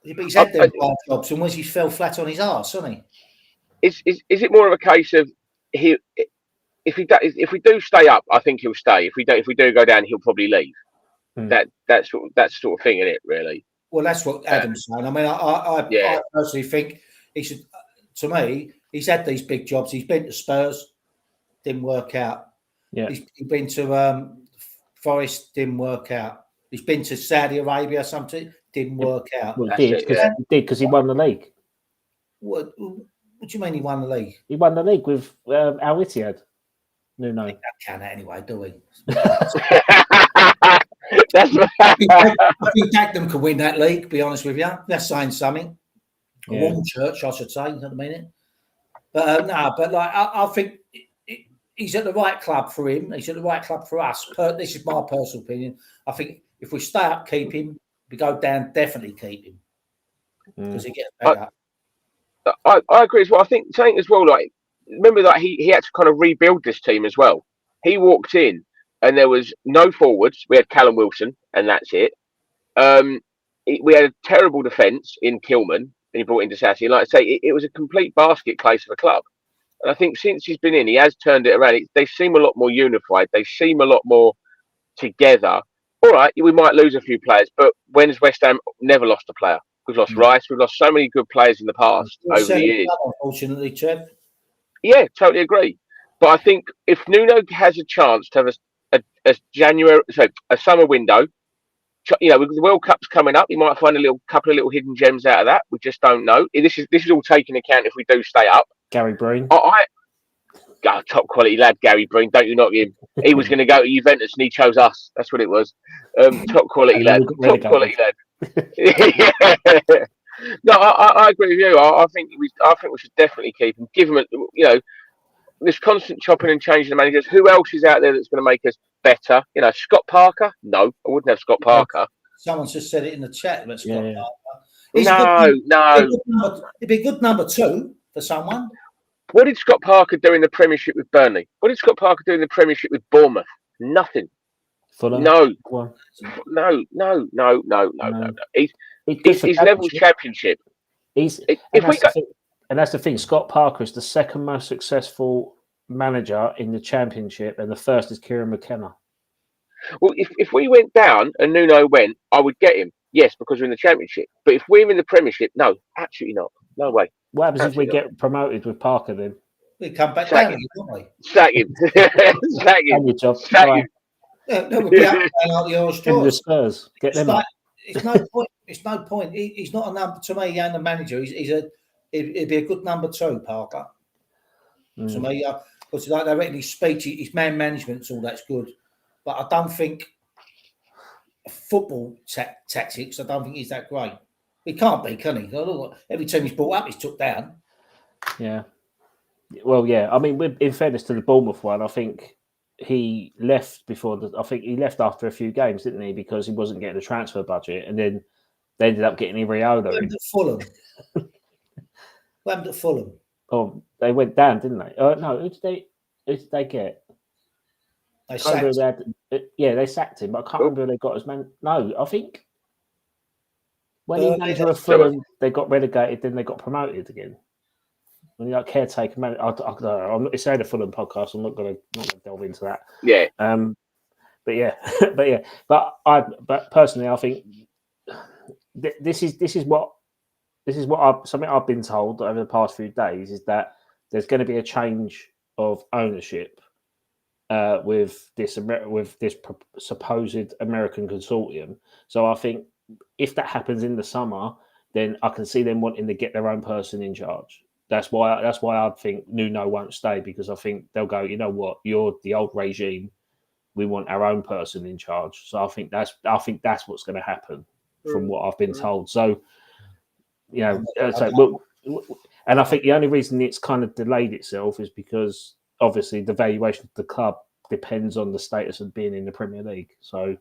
Speaker 6: Yeah, but he's had them bad jobs, and once he fell flat on his arse, hasn't he?
Speaker 5: Is it more of a case of if we do stay up, I think he'll stay. If we do go down, he'll probably leave. That's sort of thing, isn't it? Really.
Speaker 6: Well, that's what Adam's saying. I mean, I personally think he should. To me, he's had these big jobs. He's been to Spurs, didn't work out.
Speaker 2: Yeah,
Speaker 6: he's been to Forest, didn't work out. He's been to Saudi Arabia, something didn't work out.
Speaker 2: Well, he did because he won the league.
Speaker 6: What do you mean he won the league?
Speaker 2: He won the league with Al Ittihad. No.
Speaker 6: I can't anyway, do we?
Speaker 5: I
Speaker 6: think Dagenham could win that league. Be honest with you, that's saying something. Warm church, I should say, at the minute. But I think he's at the right club for him. He's at the right club for us. This is my personal opinion. I think if we stay up, keep him. If we go down, definitely keep him because he gets better.
Speaker 5: I agree as well. I think saying as well, like remember that he had to kind of rebuild this team as well. He walked in and there was no forwards. We had Callum Wilson, and that's it. We had a terrible defence in Kilman. And he brought into Sassy. And like I say, it was a complete basket case of a club. And I think since he's been in, he has turned it around. They seem a lot more unified. They seem a lot more together. All right, we might lose a few players, but when's West Ham never lost a player? We've lost Rice. We've lost so many good players in the past over the years.
Speaker 6: Unfortunately, Trev.
Speaker 5: Yeah, totally agree. But I think if Nuno has a chance to have a summer window, you know, with the World Cup's coming up, you might find a couple of little hidden gems out of that. We just don't know. This is all taken account if we do stay up.
Speaker 2: Gary Breen.
Speaker 5: Top quality lad, Gary Breen. Don't you knock him. He was going to go to Juventus and he chose us. That's what it was. Top quality lad. Top quality lad. Yeah. No, I agree with you. I think we should definitely keep him. Give him this constant chopping and changing the managers. Who else is out there that's going to make us better? You know, Scott Parker? No, I wouldn't have Scott Parker.
Speaker 6: Someone just said it in the chat. But Scott
Speaker 5: Parker.
Speaker 6: No. It'd be a good number 2 for someone.
Speaker 5: What did Scott Parker do in the Premiership with Burnley? What did Scott Parker do in the Premiership with Bournemouth? Nothing.
Speaker 2: Fulham?
Speaker 5: No. He's Neville's Championship.
Speaker 2: And that's the thing. Scott Parker is the second most successful manager in the Championship, and the first is Kieran McKenna.
Speaker 5: Well, if we went down and Nuno went, I would get him. Yes, because we're in the Championship. But if we're in the Premiership, no, absolutely not. No way.
Speaker 2: What happens if we get promoted with Parker then?
Speaker 6: We come back down, don't we?
Speaker 5: Sack him. Sack him.
Speaker 2: Sack him.
Speaker 6: Yeah, no, we'll be out like the Irish
Speaker 2: the Spurs. Get them up.
Speaker 6: It's no point. It's no point. He's not a number to me. And the manager, it'd be a good number 2, Parker. To me, because like directly speech, his man management's all that's good, but I don't think football tactics. I don't think he's that great. He can't be, can he? Every time he's brought up, he's took down.
Speaker 2: Yeah. Well, yeah. I mean, in fairness to the Bournemouth one, I think he left I think he left after a few games, didn't he? Because he wasn't getting a transfer budget, and then they ended up getting Iriola.
Speaker 6: What happened at Fulham?
Speaker 2: Oh, they went down, didn't they? No, who did they get?
Speaker 6: They sacked him.
Speaker 2: They sacked him, but I can't remember who they got as man. No, I think when he manager of Fulham, they got relegated, then they got promoted again. When you're like caretaker man, it's a Fulham podcast. I'm not going to delve into that.
Speaker 5: Yeah.
Speaker 2: But personally, I think this is what something I've been told over the past few days is that there's going to be a change of ownership with this supposed American consortium. So I think if that happens in the summer, then I can see them wanting to get their own person in charge. That's why I think Nuno won't stay, because I think they'll go, you know what, you're the old regime. We want our own person in charge. So I think that's what's going to happen from what I've been told. So, you know, and I think the only reason it's kind of delayed itself is because obviously the valuation of the club depends on the status of being in the Premier League. So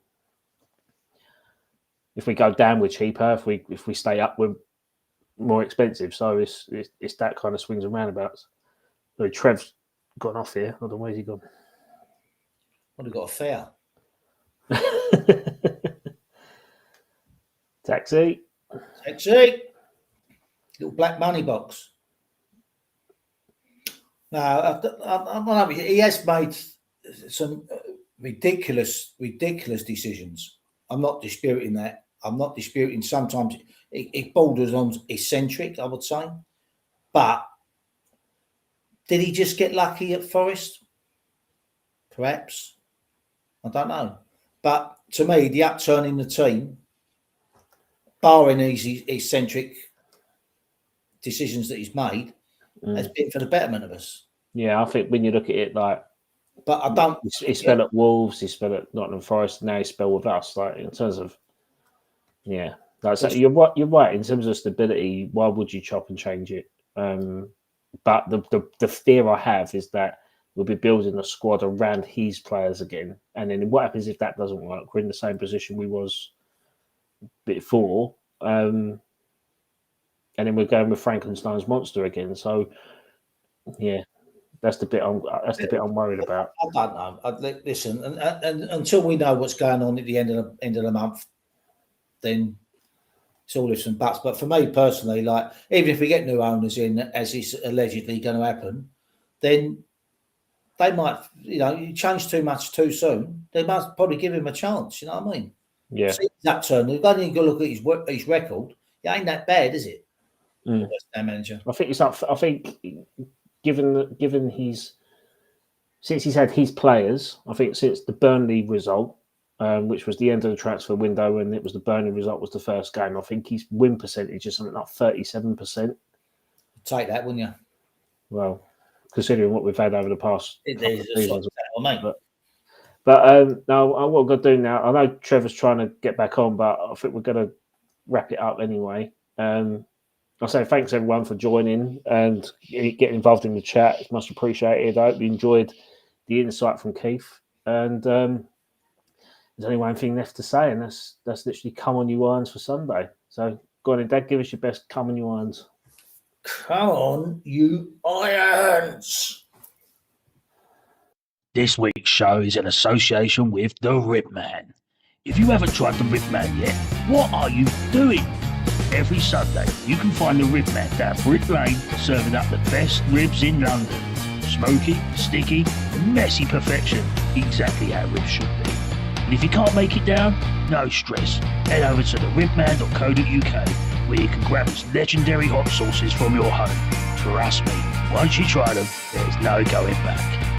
Speaker 2: if we go down, we're cheaper. If we stay up, we're more expensive. So it's that kind of swings and roundabouts. So Trev's gone off here. Hold on, where's he gone?
Speaker 6: Well, he got a fare.
Speaker 2: Taxi.
Speaker 6: Little black money box. No, I he has made some ridiculous decisions. I'm not disputing that. I'm not disputing sometimes it borders on eccentric, I would say. But did he just get lucky at Forest? Perhaps. I don't know. But to me, the upturn in the team, barring these eccentric decisions that he's made, has been for the betterment of us.
Speaker 2: Yeah, I think when you look at it, like,
Speaker 6: but I don't.
Speaker 2: He spelled at Wolves, he spelled at Nottingham Forest, and now he spelled with us. Like in terms of, yeah, like so you're right in terms of stability. Why would you chop and change it? But the fear I have is that we'll be building a squad around his players again, and then what happens if that doesn't work? We're in the same position we was before, and then we're going with Frankenstein's monster again. So, yeah. That's the bit I'm worried about.
Speaker 6: I don't know. Listen, and until we know what's going on at the end of the month, then it's all ifs and buts. But for me personally, like even if we get new owners in, as is allegedly going to happen, then they might, you change too much too soon. They must probably give him a chance. You know what I mean?
Speaker 2: Yeah.
Speaker 6: See that turn. You've got to look at his record. It ain't that bad, is it? West Ham manager.
Speaker 2: I think it's up. I think given since he's had his players, I think since the Burnley result, which was the end of the transfer window, and it was the Burnley result was the first game. I think his win percentage is something like 37%.
Speaker 6: Take that, wouldn't you?
Speaker 2: Well, considering what we've had over the past
Speaker 6: seasons.
Speaker 2: But now what we've got to do now, I know Trevor's trying to get back on, but I think we're going to wrap it up anyway. I'll say thanks everyone for joining and getting involved in the chat. It's much appreciated. I hope you enjoyed the insight from Keith. And there's only one thing left to say, and that's literally come on you irons for Sunday. So go on, Dad, give us your best come on you irons.
Speaker 6: Come on, you irons.
Speaker 1: This week's show is in association with the Ribman. If you haven't tried the Ribman yet, what are you doing? Every Sunday, you can find the Ribman down Brick Lane serving up the best ribs in London. Smoky, sticky, messy perfection, exactly how ribs should be. And if you can't make it down, no stress. Head over to theribman.co.uk where you can grab its legendary hot sauces from your home. Trust me, once you try them, there's no going back.